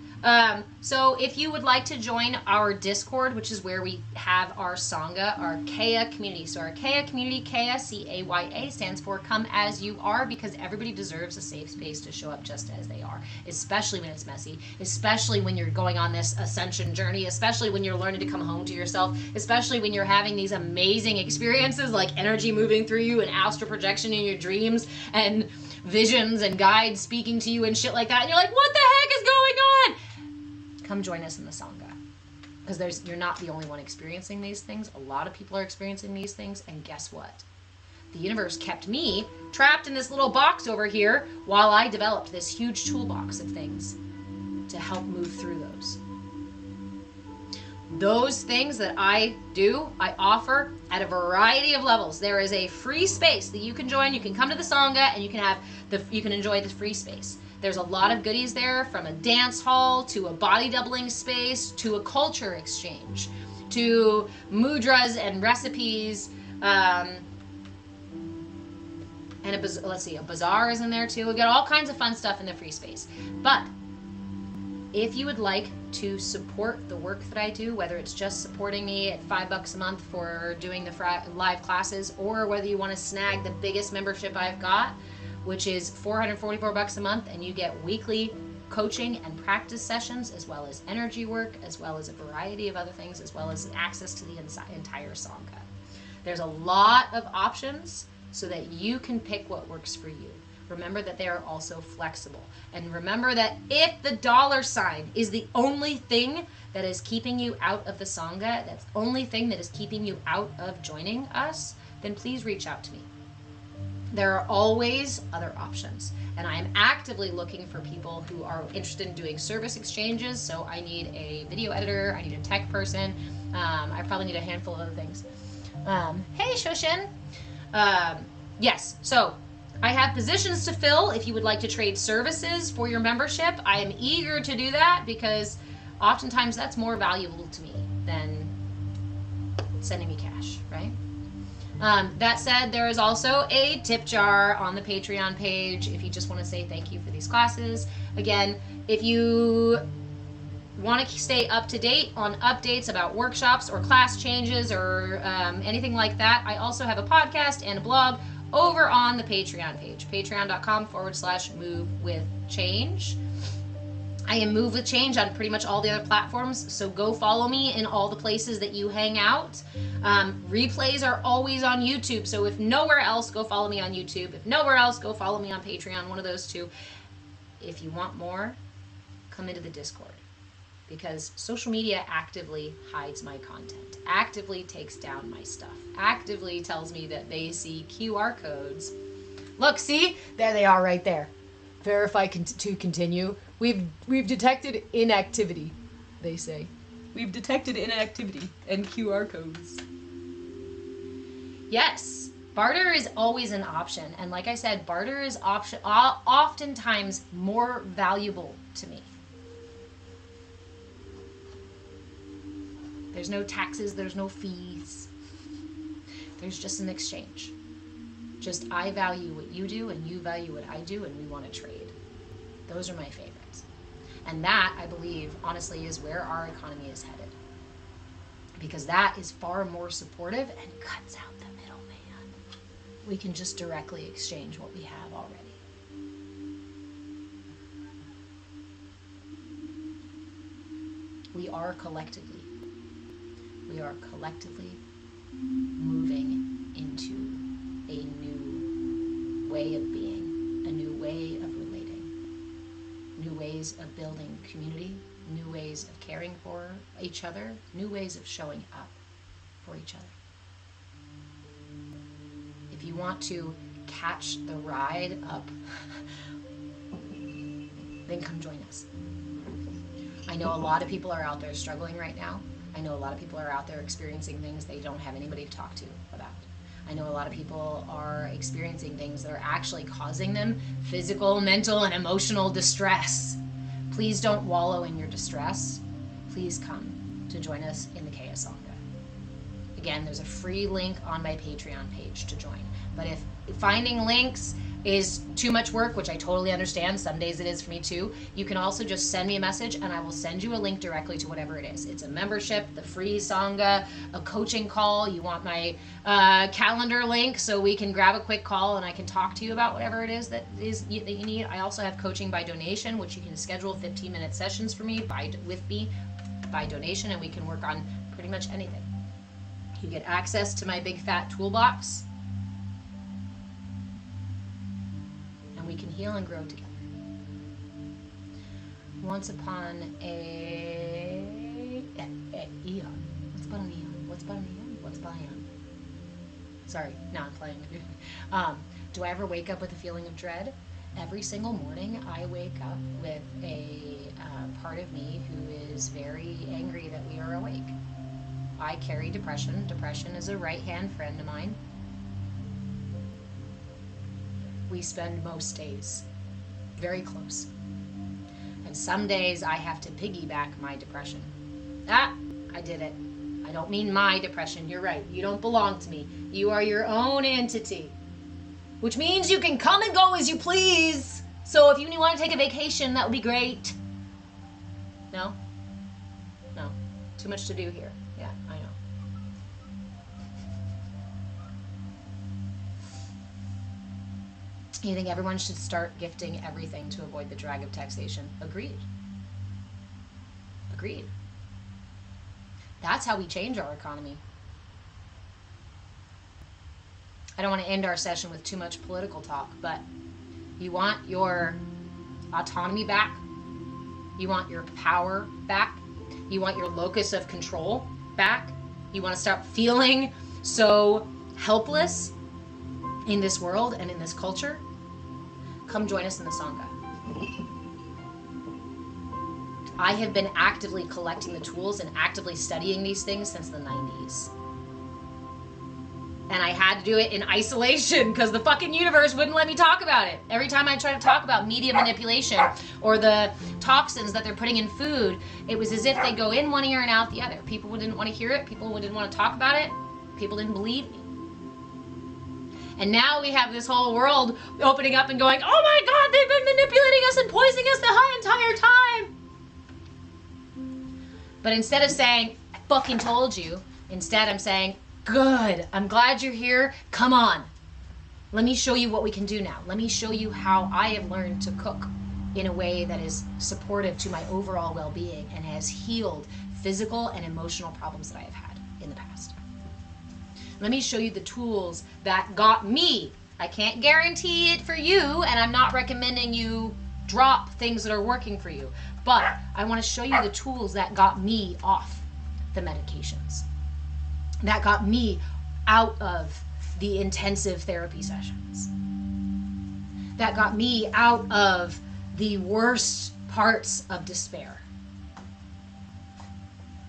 So if you would like to join our Discord, which is where we have our Sangha, our CAYA community. So our CAYA community, CAYA, C-A-Y-A, stands for Come As You Are, because everybody deserves a safe space to show up just as they are, especially when it's messy, especially when you're going on this ascension journey, especially when you're learning to come home to yourself, especially when you're having these amazing experiences like energy moving through you and astral projection in your dreams and visions and guides speaking to you and shit like that. And you're like, what the heck is going on? Come join us in the Sangha, because you're not the only one experiencing these things. A lot of people are experiencing these things, and guess what? The universe kept me trapped in this little box over here while I developed this huge toolbox of things to help move through those. Those things that I do, I offer at a variety of levels. There is a free space that you can join. You can come to the Sangha and you can enjoy the free space. There's a lot of goodies there, from a dance hall to a body doubling space to a culture exchange to mudras and recipes, and a bazaar is in there too. We've got all kinds of fun stuff in the free space. But if you would like to support the work that I do, whether it's just supporting me at $5 a month for doing the live classes, or whether you want to snag the biggest membership I've got, which is $444 a month, and you get weekly coaching and practice sessions, as well as energy work, as well as a variety of other things, as well as access to the entire Sangha. There's a lot of options so that you can pick what works for you. Remember that they are also flexible. And remember that if the $ is the only thing that is keeping you out of the Sangha, that's the only thing that is keeping you out of joining us, then please reach out to me. There are always other options, and I am actively looking for people who are interested in doing service exchanges. So I need a video editor, I need a tech person, I probably need a handful of other things. Hey Shoshin. Yes, so I have positions to fill if you would like to trade services for your membership. I am eager to do that, because oftentimes that's more valuable to me than sending me cash, right? That said, there is also a tip jar on the Patreon page if you just want to say thank you for these classes. Again, if you want to stay up to date on updates about workshops or class changes or anything like that, I also have a podcast and a blog over on the Patreon page, patreon.com/movewithchange. I am Move With Change on pretty much all the other platforms, so go follow me in all the places that you hang out. Replays are always on YouTube, so if nowhere else, go follow me on YouTube. If nowhere else, go follow me on Patreon, one of those two. If you want more, come into the Discord, because social media actively hides my content, actively takes down my stuff, actively tells me that they see QR codes. Look, see? There they are right there. Verify to continue. We've detected inactivity, they say. We've detected inactivity and QR codes. Yes, barter is always an option. And like I said, barter is oftentimes more valuable to me. There's no taxes, there's no fees. There's just an exchange. Just I value what you do and you value what I do, and we want to trade. Those are my favorites. And that, I believe, honestly, is where our economy is headed. Because that is far more supportive and cuts out the middleman. We can just directly exchange what we have already. We are collectively moving into a new way of being, a new way of relating, new ways of building community, new ways of caring for each other, new ways of showing up for each other. If you want to catch the ride up, then come join us. I know a lot of people are out there struggling right now. I know a lot of people are out there experiencing things they don't have anybody to talk to about. I know a lot of people are experiencing things that are actually causing them physical, mental, and emotional distress. Please don't wallow in your distress. Please come to join us in the CAYA Sangha. Again, there's a free link on my Patreon page to join. But if finding links is too much work, which I totally understand, some days it is for me too, you can also just send me a message and I will send you a link directly to whatever it is. It's a membership, the free Sangha, a coaching call. You want my calendar link so we can grab a quick call and I can talk to you about whatever it is that you need. I also have coaching by donation, which you can schedule 15-minute sessions for me with me by donation, and we can work on pretty much anything. You get access to my big fat toolbox, and we can heal and grow together. Once upon a eon. What's about an eon? What's about an eon? What's about an eon? Sorry, now I'm playing. Do I ever wake up with a feeling of dread? Every single morning I wake up with a part of me who is very angry that we are awake. I carry depression. Depression is a right-hand friend of mine. We spend most days very close. And some days I have to piggyback my depression. Ah, I did it. I don't mean my depression. You're right. You don't belong to me. You are your own entity. Which means you can come and go as you please. So if you want to take a vacation, that would be great. No? No. Too much to do here. Yeah, I know. You think everyone should start gifting everything to avoid the drag of taxation? Agreed. Agreed. That's how we change our economy. I don't want to end our session with too much political talk, but you want your autonomy back. You want your power back. You want your locus of control back. You want to stop feeling so helpless in this world and in this culture. Come join us in the Sangha. I have been actively collecting the tools and actively studying these things since the 90s. And I had to do it in isolation because the fucking universe wouldn't let me talk about it. Every time I tried to talk about media manipulation or the toxins that they're putting in food, it was as if they go in one ear and out the other. People didn't want to hear it. People didn't want to talk about it. People didn't believe me. And now we have this whole world opening up and going, oh my God, they've been manipulating us and poisoning us the entire time. But instead of saying, I fucking told you, instead I'm saying, good, I'm glad you're here. Come on. Let me show you what we can do now. Let me show you how I have learned to cook in a way that is supportive to my overall well-being and has healed physical and emotional problems that I have had in the past. Let me show you the tools that got me. I can't guarantee it for you, and I'm not recommending you drop things that are working for you. But I want to show you the tools that got me off the medications. That got me out of the intensive therapy sessions. That got me out of the worst parts of despair.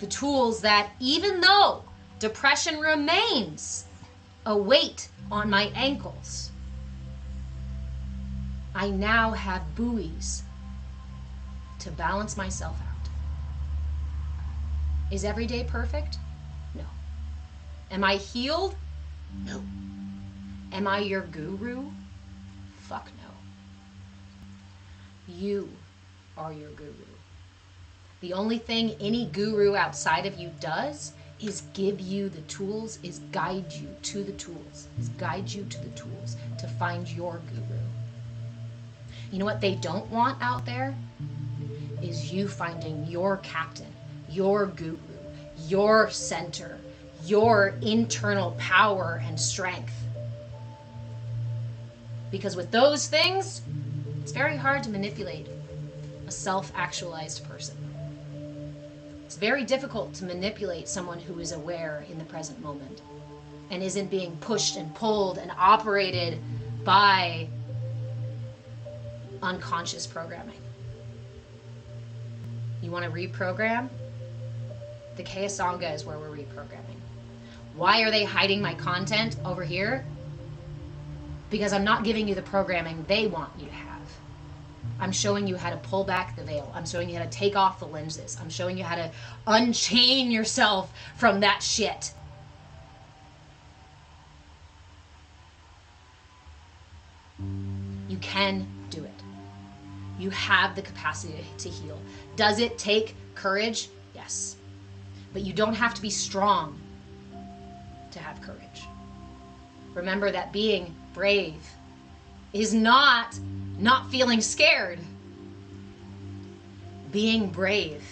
The tools that, even though depression remains a weight on my ankles, I now have buoys to balance myself out. Is every day perfect? No. Am I healed? No. Am I your guru? Fuck no. You are your guru. The only thing any guru outside of you does is give you the tools, is guide you to the tools, to find your guru. You know what they don't want out there? Is you finding your captain, your guru, your center, your internal power and strength. Because with those things, it's very hard to manipulate a self-actualized person. It's very difficult to manipulate someone who is aware in the present moment and isn't being pushed and pulled and operated by unconscious programming. You want to reprogram? The CAYA Sangha is where we're reprogramming. Why are they hiding my content over here? Because I'm not giving you the programming they want you to have. I'm showing you how to pull back the veil. I'm showing you how to take off the lenses. I'm showing you how to unchain yourself from that shit. can do it. You have the capacity to heal. Does it take courage? Yes. But you don't have to be strong to have courage. Remember that being brave is not feeling scared. Being brave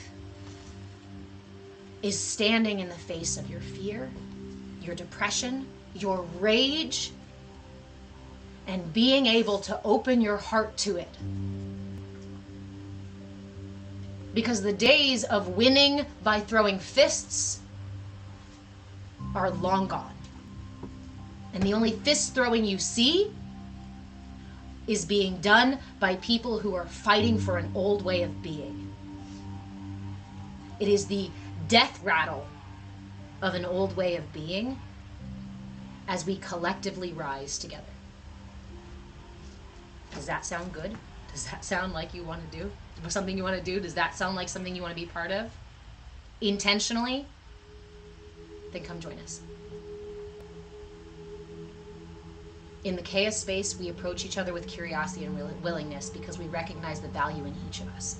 is standing in the face of your fear, your depression, your rage, and being able to open your heart to it. Because the days of winning by throwing fists are long gone. And the only fist throwing you see is being done by people who are fighting for an old way of being. It is the death rattle of an old way of being as we collectively rise together. Does that sound good? Does that sound like you want to do? Something you want to do? Does that sound like something you want to be part of? Intentionally? Then come join us. In the CAYA space, we approach each other with curiosity and willingness because we recognize the value in each of us.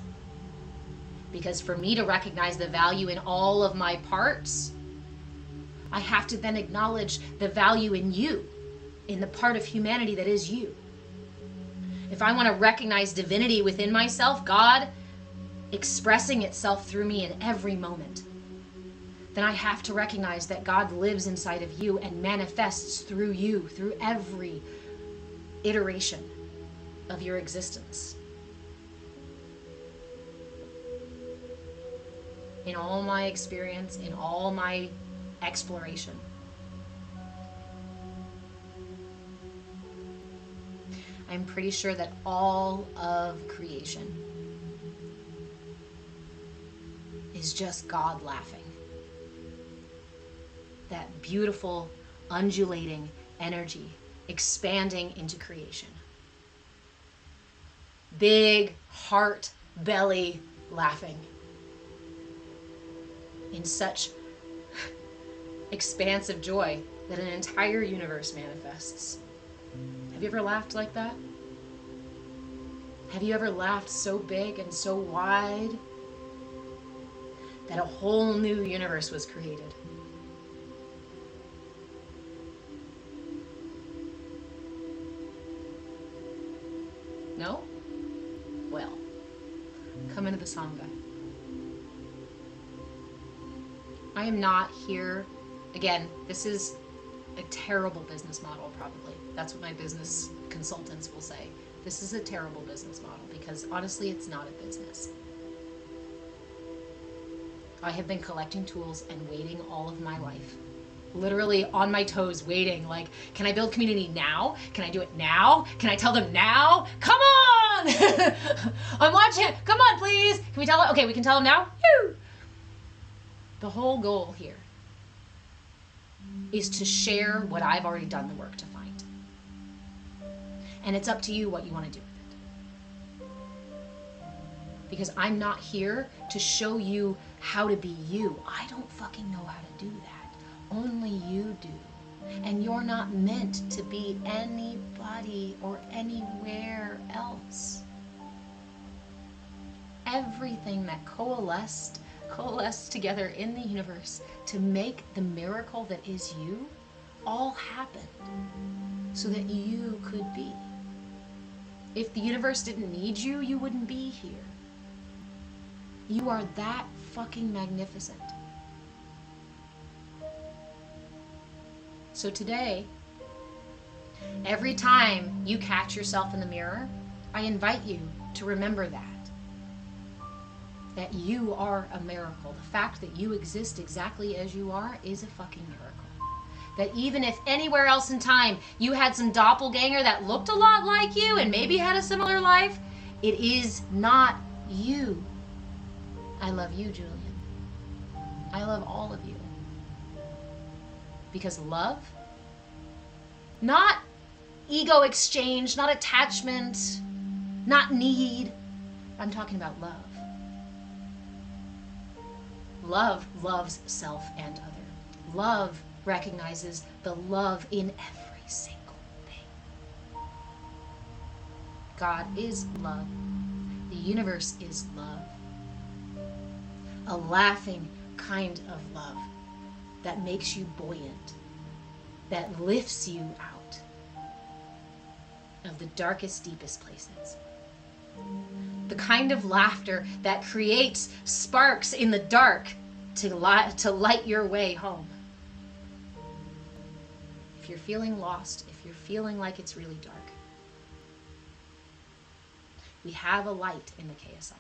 Because for me to recognize the value in all of my parts, I have to then acknowledge the value in you, in the part of humanity that is you. If I want to recognize divinity within myself, God expressing itself through me in every moment, then I have to recognize that God lives inside of you and manifests through you, through every iteration of your existence. In all my experience, in all my exploration, I'm pretty sure that all of creation is just God laughing. That beautiful, undulating energy expanding into creation. Big heart, belly laughing. In such expansive joy that an entire universe manifests. Have you ever laughed like that? Have you ever laughed so big and so wide that a whole new universe was created? No? Well, come into the Sangha. I am not here, again, this is a terrible business model probably. That's what my business consultants will say. This is a terrible business model because honestly it's not a business. I have been collecting tools and waiting all of my life. Literally on my toes waiting, like, can I build community now? Can I do it now? Can I tell them now? Come on! I'm watching, come on please! Can we tell them? Okay, we can tell them now? Woo! The whole goal here is to share what I've already done the work to find. And it's up to you what you want to do with it. Because I'm not here to show you how to be you. I don't fucking know how to do that. Only you do. And you're not meant to be anybody or anywhere else. Everything that coalesced together in the universe to make the miracle that is you all happened so that you could be. If the universe didn't need you, you wouldn't be here. You are that fucking magnificent. So today, every time you catch yourself in the mirror, I invite you to remember that you are a miracle. The fact that you exist exactly as you are is a fucking miracle. That even if anywhere else in time you had some doppelganger that looked a lot like you and maybe had a similar life, it is not you. I love you, Julian. I love all of you. Because love, not ego exchange, not attachment, not need. I'm talking about love. Love loves self and other. Love recognizes the love in every single thing. God is love. The universe is love. A laughing kind of love that makes you buoyant, that lifts you out of the darkest, deepest places. The kind of laughter that creates sparks in the dark to light your way home. If you're feeling lost, if you're feeling like it's really dark, we have a light in the CAYA Sangha.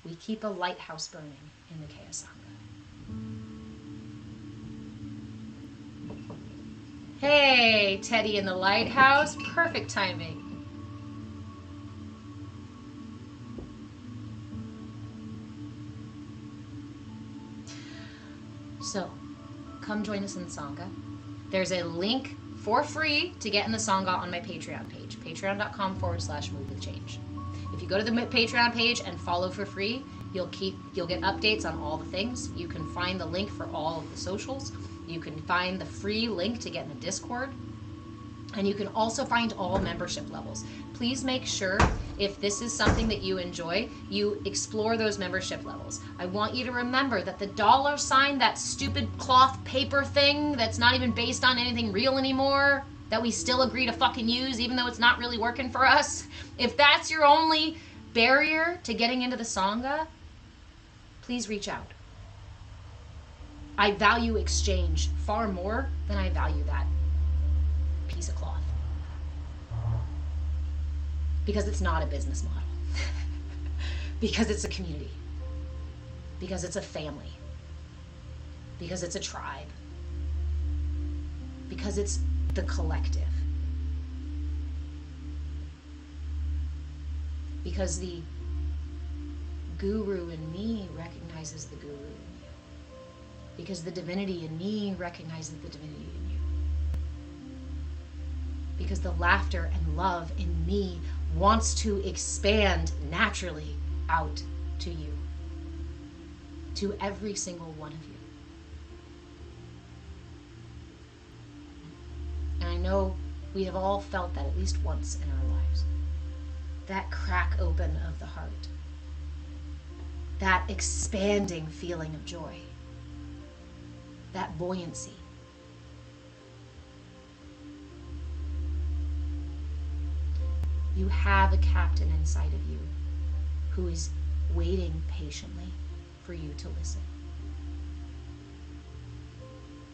We keep a lighthouse burning in the CAYA Sangha. Hey, Teddy in the lighthouse. Perfect timing. So, come join us in the Sangha. There's a link for free to get in the Sangha on my Patreon page, patreon.com/movewithchange. If you go to the Patreon page and follow for free, you'll get updates on all the things. You can find the link for all of the socials. You can find the free link to get in the Discord. And you can also find all membership levels. Please make sure, if this is something that you enjoy, you explore those membership levels. I want you to remember that the $, that stupid cloth paper thing that's not even based on anything real anymore, that we still agree to fucking use even though it's not really working for us, if that's your only barrier to getting into the Sangha, please reach out. I value exchange far more than I value that piece of cloth. Because it's not a business model. Because it's a community. Because it's a family. Because it's a tribe. Because it's the collective. Because the guru in me recognizes the guru in you. Because the divinity in me recognizes the divinity in you. Because the laughter and love in me wants to expand naturally out to you. To every single one of you. And I know we have all felt that at least once in our lives. That crack open of the heart. That expanding feeling of joy. That buoyancy. You have a captain inside of you who is waiting patiently for you to listen.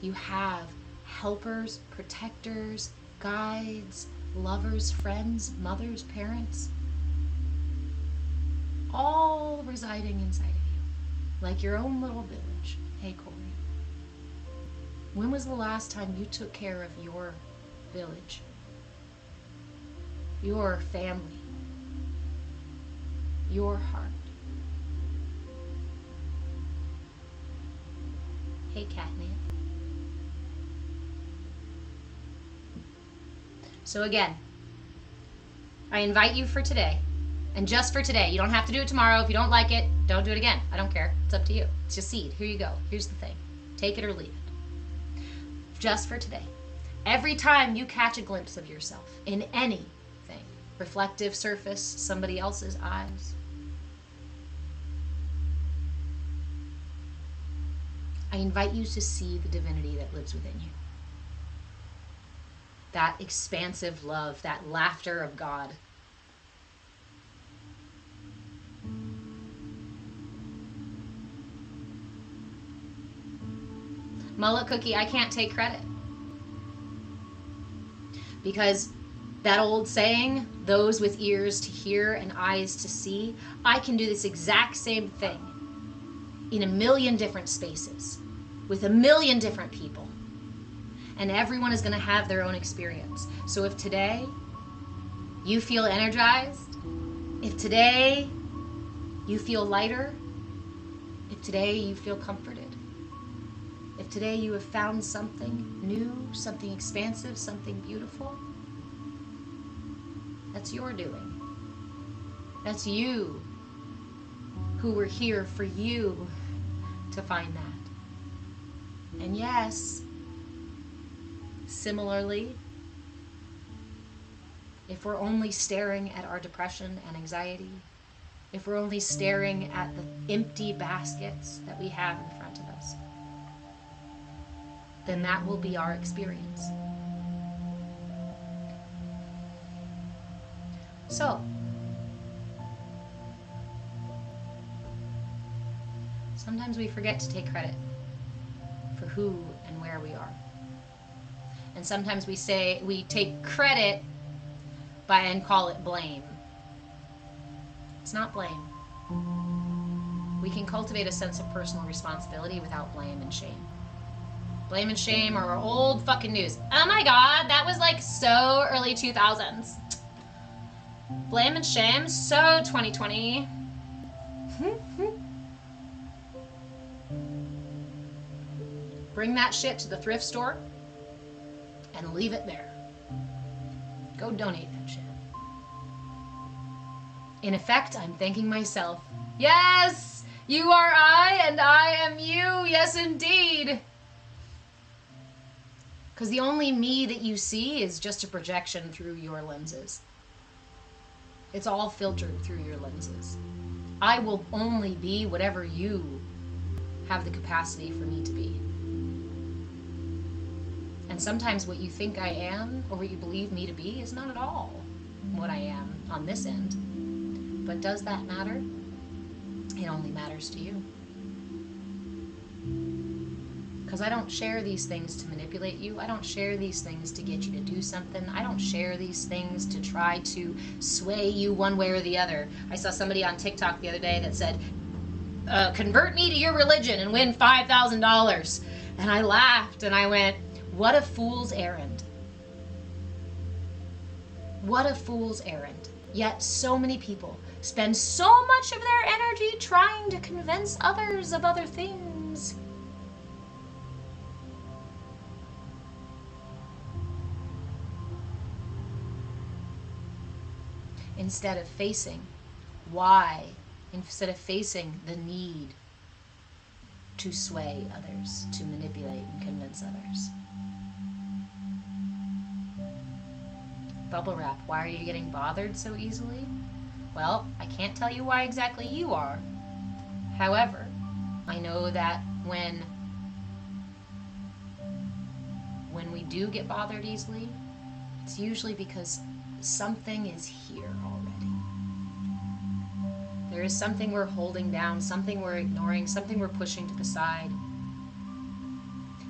You have helpers, protectors, guides, lovers, friends, mothers, parents, all residing inside of you, like your own little village. Hey, Corey. When was the last time you took care of your village? Your family, your heart. Hey, Catnip. So again, I invite you for today, and just for today. You don't have to do it tomorrow. If you don't like it, don't do it again. I don't care. It's up to you. It's a seed. Here you go. Here's the thing. Take it or leave it. Just for today. Every time you catch a glimpse of yourself in any reflective surface, somebody else's eyes, I invite you to see the divinity that lives within you. That expansive love, that laughter of God. Mullet Cookie, I can't take credit. Because that old saying, those with ears to hear and eyes to see, I can do this exact same thing in a million different spaces, with a million different people. And everyone is going to have their own experience. So if today you feel energized, if today you feel lighter, if today you feel comforted, if today you have found something new, something expansive, something beautiful, that's your doing. That's you who were here for you to find that. And yes, similarly, if we're only staring at our depression and anxiety, if we're only staring at the empty baskets that we have in front of us, then that will be our experience. So, sometimes we forget to take credit for who and where we are. And sometimes we take credit and call it blame. It's not blame. We can cultivate a sense of personal responsibility without blame and shame. Blame and shame are old fucking news. Oh my god, that was like so early 2000s. Blame and shame, so 2020. Bring that shit to the thrift store and leave it there. Go donate that shit. In effect, I'm thanking myself. Yes, you are I and I am you. Yes, indeed. Because the only me that you see is just a projection through your lenses. It's all filtered through your lenses. I will only be whatever you have the capacity for me to be. And sometimes what you think I am, or what you believe me to be, is not at all what I am on this end. But does that matter? It only matters to you. Because I don't share these things to manipulate you. I don't share these things to get you to do something. I don't share these things to try to sway you one way or the other. I saw somebody on TikTok the other day that said, convert me to your religion and win $5,000. And I laughed and I went, what a fool's errand. What a fool's errand. Yet so many people spend so much of their energy trying to convince others of other things. Instead of facing why, instead of facing the need to sway others, to manipulate and convince others. Bubble wrap, why are you getting bothered so easily? Well, I can't tell you why exactly you are. However, I know that when we do get bothered easily, it's usually because something is here already. There is something we're holding down, something we're ignoring, something we're pushing to the side.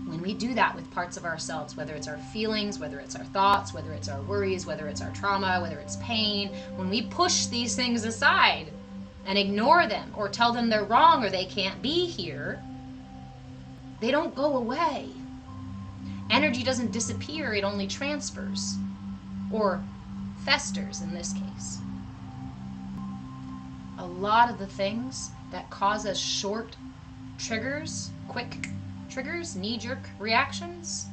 When we do that with parts of ourselves, whether it's our feelings, whether it's our thoughts, whether it's our worries, whether it's our trauma, whether it's pain, when we push these things aside and ignore them or tell them they're wrong or they can't be here, they don't go away. Energy doesn't disappear, it only transfers, or festers in this case. A lot of the things that cause us short triggers, quick triggers, knee-jerk reactions,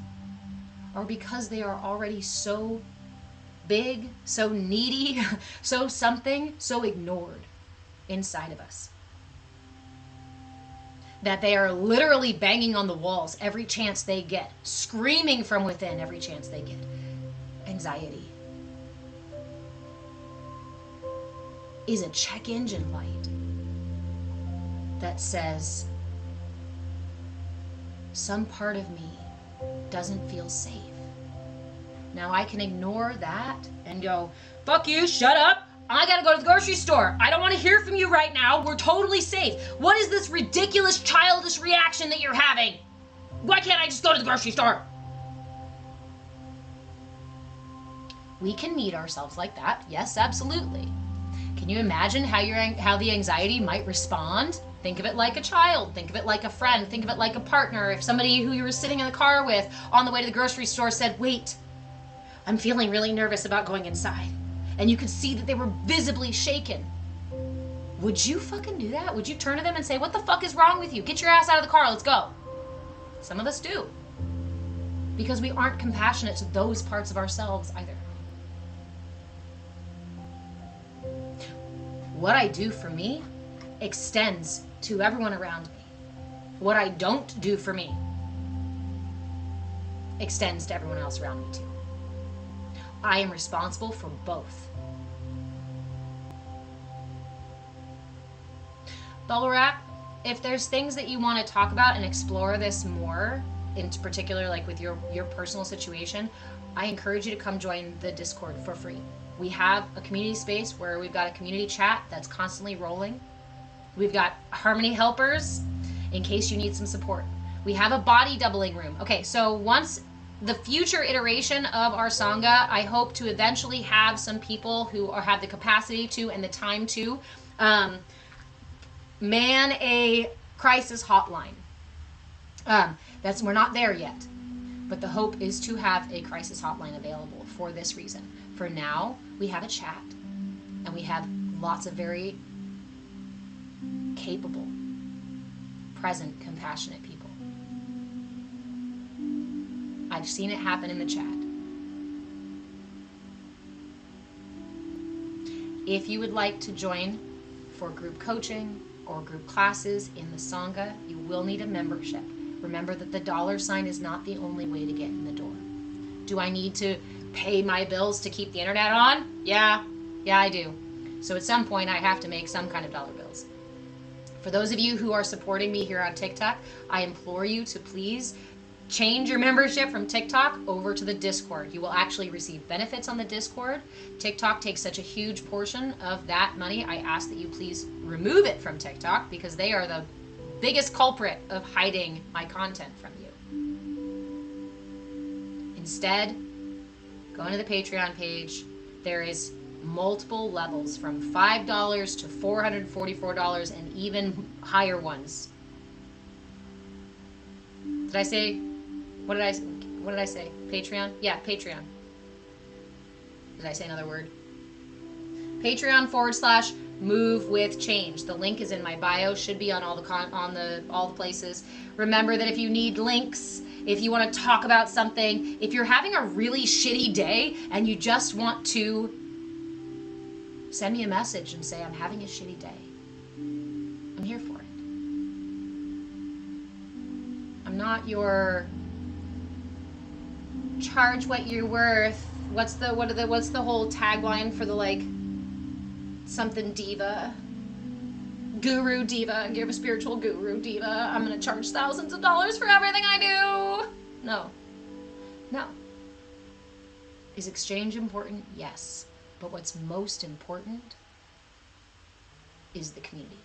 are because they are already so big, so needy, so something, so ignored inside of us, that they are literally banging on the walls every chance they get, screaming from within every chance they get. Anxiety is a check engine light that says, some part of me doesn't feel safe. Now I can ignore that and go, fuck you, shut up. I gotta go to the grocery store. I don't want to hear from you right now. We're totally safe. What is this ridiculous, childish reaction that you're having? Why can't I just go to the grocery store? We can meet ourselves like that. Yes, absolutely. Can you imagine how the anxiety might respond? Think of it like a child. Think of it like a friend. Think of it like a partner. If somebody who you were sitting in the car with on the way to the grocery store said, wait, I'm feeling really nervous about going inside. And you could see that they were visibly shaken. Would you fucking do that? Would you turn to them and say, what the fuck is wrong with you? Get your ass out of the car. Let's go. Some of us do. Because we aren't compassionate to those parts of ourselves either. What I do for me extends to everyone around me. What I don't do for me extends to everyone else around me too. I am responsible for both. Bubble wrap, if there's things that you want to talk about and explore this more, in particular like with your personal situation, I encourage you to come join the Discord for free. We have a community space where we've got a community chat that's constantly rolling. We've got Harmony helpers in case you need some support. We have a body doubling room. Okay, so once the future iteration of our Sangha, I hope to eventually have some people who have the capacity to and the time to man a crisis hotline. We're not there yet, but the hope is to have a crisis hotline available for this reason. For now, we have a chat, and we have lots of very capable, present, compassionate people. I've seen it happen in the chat. If you would like to join for group coaching or group classes in the Sangha, you will need a membership. Remember that the $ is not the only way to get in the door. Do I need to pay my bills to keep the internet on? Yeah, I do. So at some point I have to make some kind of dollar bills. For those of you who are supporting me here on TikTok, I implore you to please change your membership from TikTok over to the Discord. You will actually receive benefits on the Discord. TikTok takes such a huge portion of that money. I ask that you please remove it from TikTok because they are the biggest culprit of hiding my content from you. Instead, go into the Patreon page. There is multiple levels from $5 to $444 and even higher ones. Did I say, what did I say? Patreon? Yeah, Patreon. Did I say another word? Patreon/Move with Change. The link is in my bio. Should be on all the places. Remember that if you need links, if you want to talk about something, if you're having a really shitty day and you just want to send me a message and say, I'm having a shitty day, I'm here for it. I'm not your charge what you're worth. What's the whole tagline for the like something diva? Guru diva. You're a spiritual guru diva. I'm gonna charge thousands of dollars for everything I do. No. Is exchange important? Yes. But what's most important is the community.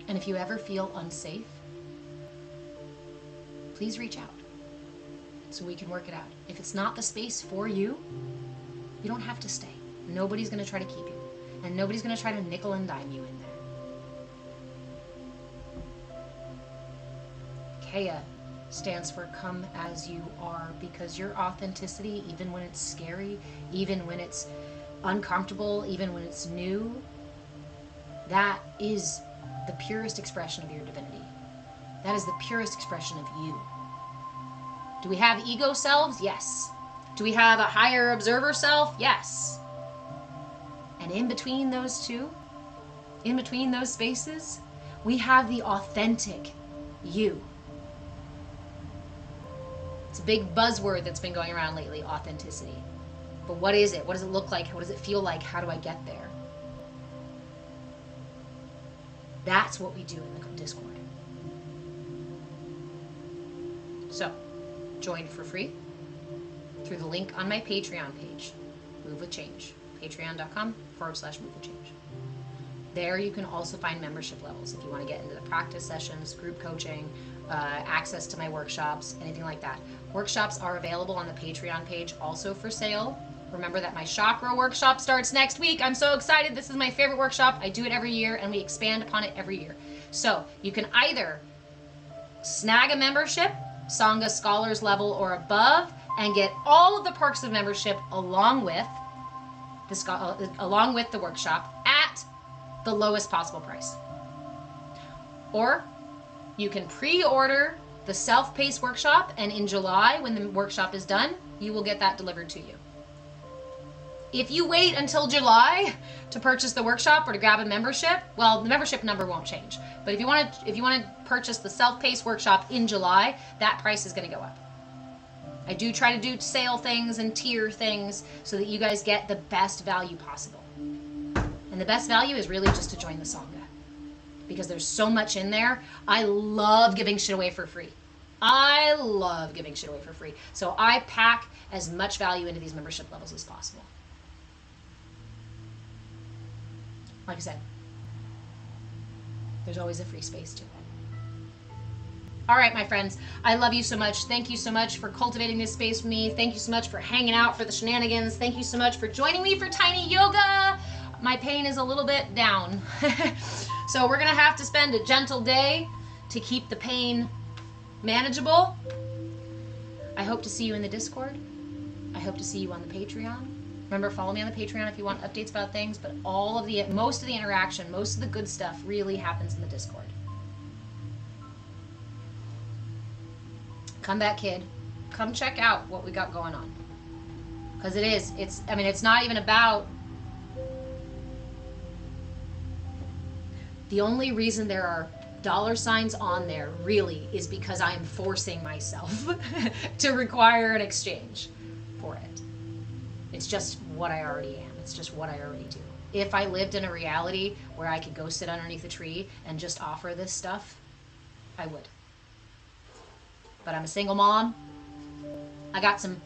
And if you ever feel unsafe, please reach out so we can work it out. If it's not the space for you, you don't have to stay. Nobody's going to try to keep you. And nobody's going to try to nickel and dime you in there. CAYA stands for Come As You Are, because your authenticity, even when it's scary, even when it's uncomfortable, even when it's new, that is the purest expression of your divinity. That is the purest expression of you. Do we have ego selves? Yes. Do we have a higher observer self? Yes. And in between those two, in between those spaces, we have the authentic you. It's a big buzzword that's been going around lately, authenticity. But what is it? What does it look like? What does it feel like? How do I get there? That's what we do in the Discord. So, join for free through the link on my Patreon page, Move with Change. Patreon.com/Move with Change. There you can also find membership levels if you want to get into the practice sessions, group coaching, access to my workshops, anything like that. Workshops are available on the Patreon page also for sale. Remember that my chakra workshop starts next week. I'm so excited. This is my favorite workshop. I do it every year and we expand upon it every year. So you can either snag a membership, Sangha Scholars level or above, and get all of the perks of membership along with the workshop at the lowest possible price. Or you can pre-order the self-paced workshop, and in July, when the workshop is done, you will get that delivered to you. If you wait until July to purchase the workshop or to grab a membership, well, the membership number won't change. But if you want to purchase the self-paced workshop in July, that price is going to go up. I do try to do sale things and tier things so that you guys get the best value possible. And the best value is really just to join the Sangha, because there's so much in there. I love giving shit away for free. I love giving shit away for free. So I pack as much value into these membership levels as possible. Like I said, there's always a free space too. All right, my friends, I love you so much. Thank you so much for cultivating this space with me. Thank you so much for hanging out for the shenanigans. Thank you so much for joining me for Tiny Yoga. My pain is a little bit down. So we're gonna have to spend a gentle day to keep the pain manageable. I hope to see you in the Discord. I hope to see you on the Patreon. Remember, follow me on the Patreon if you want updates about things, but most of the interaction, most of the good stuff really happens in the Discord. Come back, kid. Come check out what we got going on. Because it's not even about... The only reason there are $ on there really is because I am forcing myself to require an exchange for it. It's just what I already am. It's just what I already do. If I lived in a reality where I could go sit underneath a tree and just offer this stuff, I would. But I'm a single mom. I got some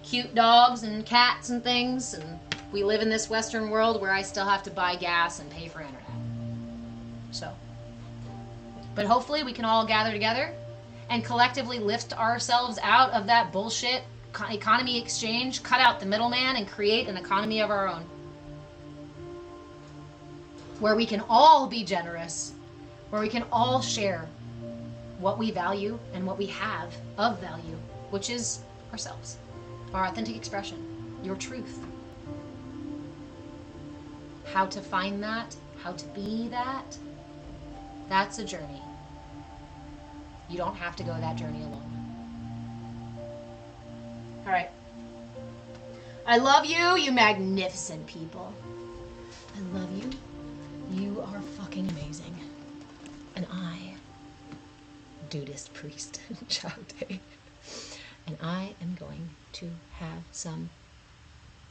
cute dogs and cats and things, and we live in this Western world where I still have to buy gas and pay for internet. So, but hopefully we can all gather together and collectively lift ourselves out of that bullshit economy exchange, cut out the middleman, and create an economy of our own. Where we can all be generous, where we can all share what we value and what we have of value, which is ourselves, our authentic expression, your truth. How to find that, how to be that, that's a journey. You don't have to go that journey alone. All right. I love you, you magnificent people. I love you. You are fucking amazing. And I, Buddhist priest Shakti, and I am going to have some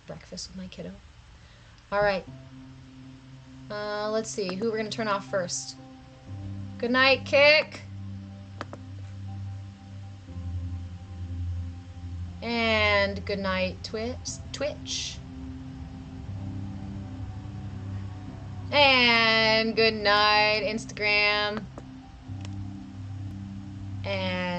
breakfast with my kiddo. All right. Let's see who we're going to turn off first. Good night, Kick. And good night, Twitch. And good night, Instagram. And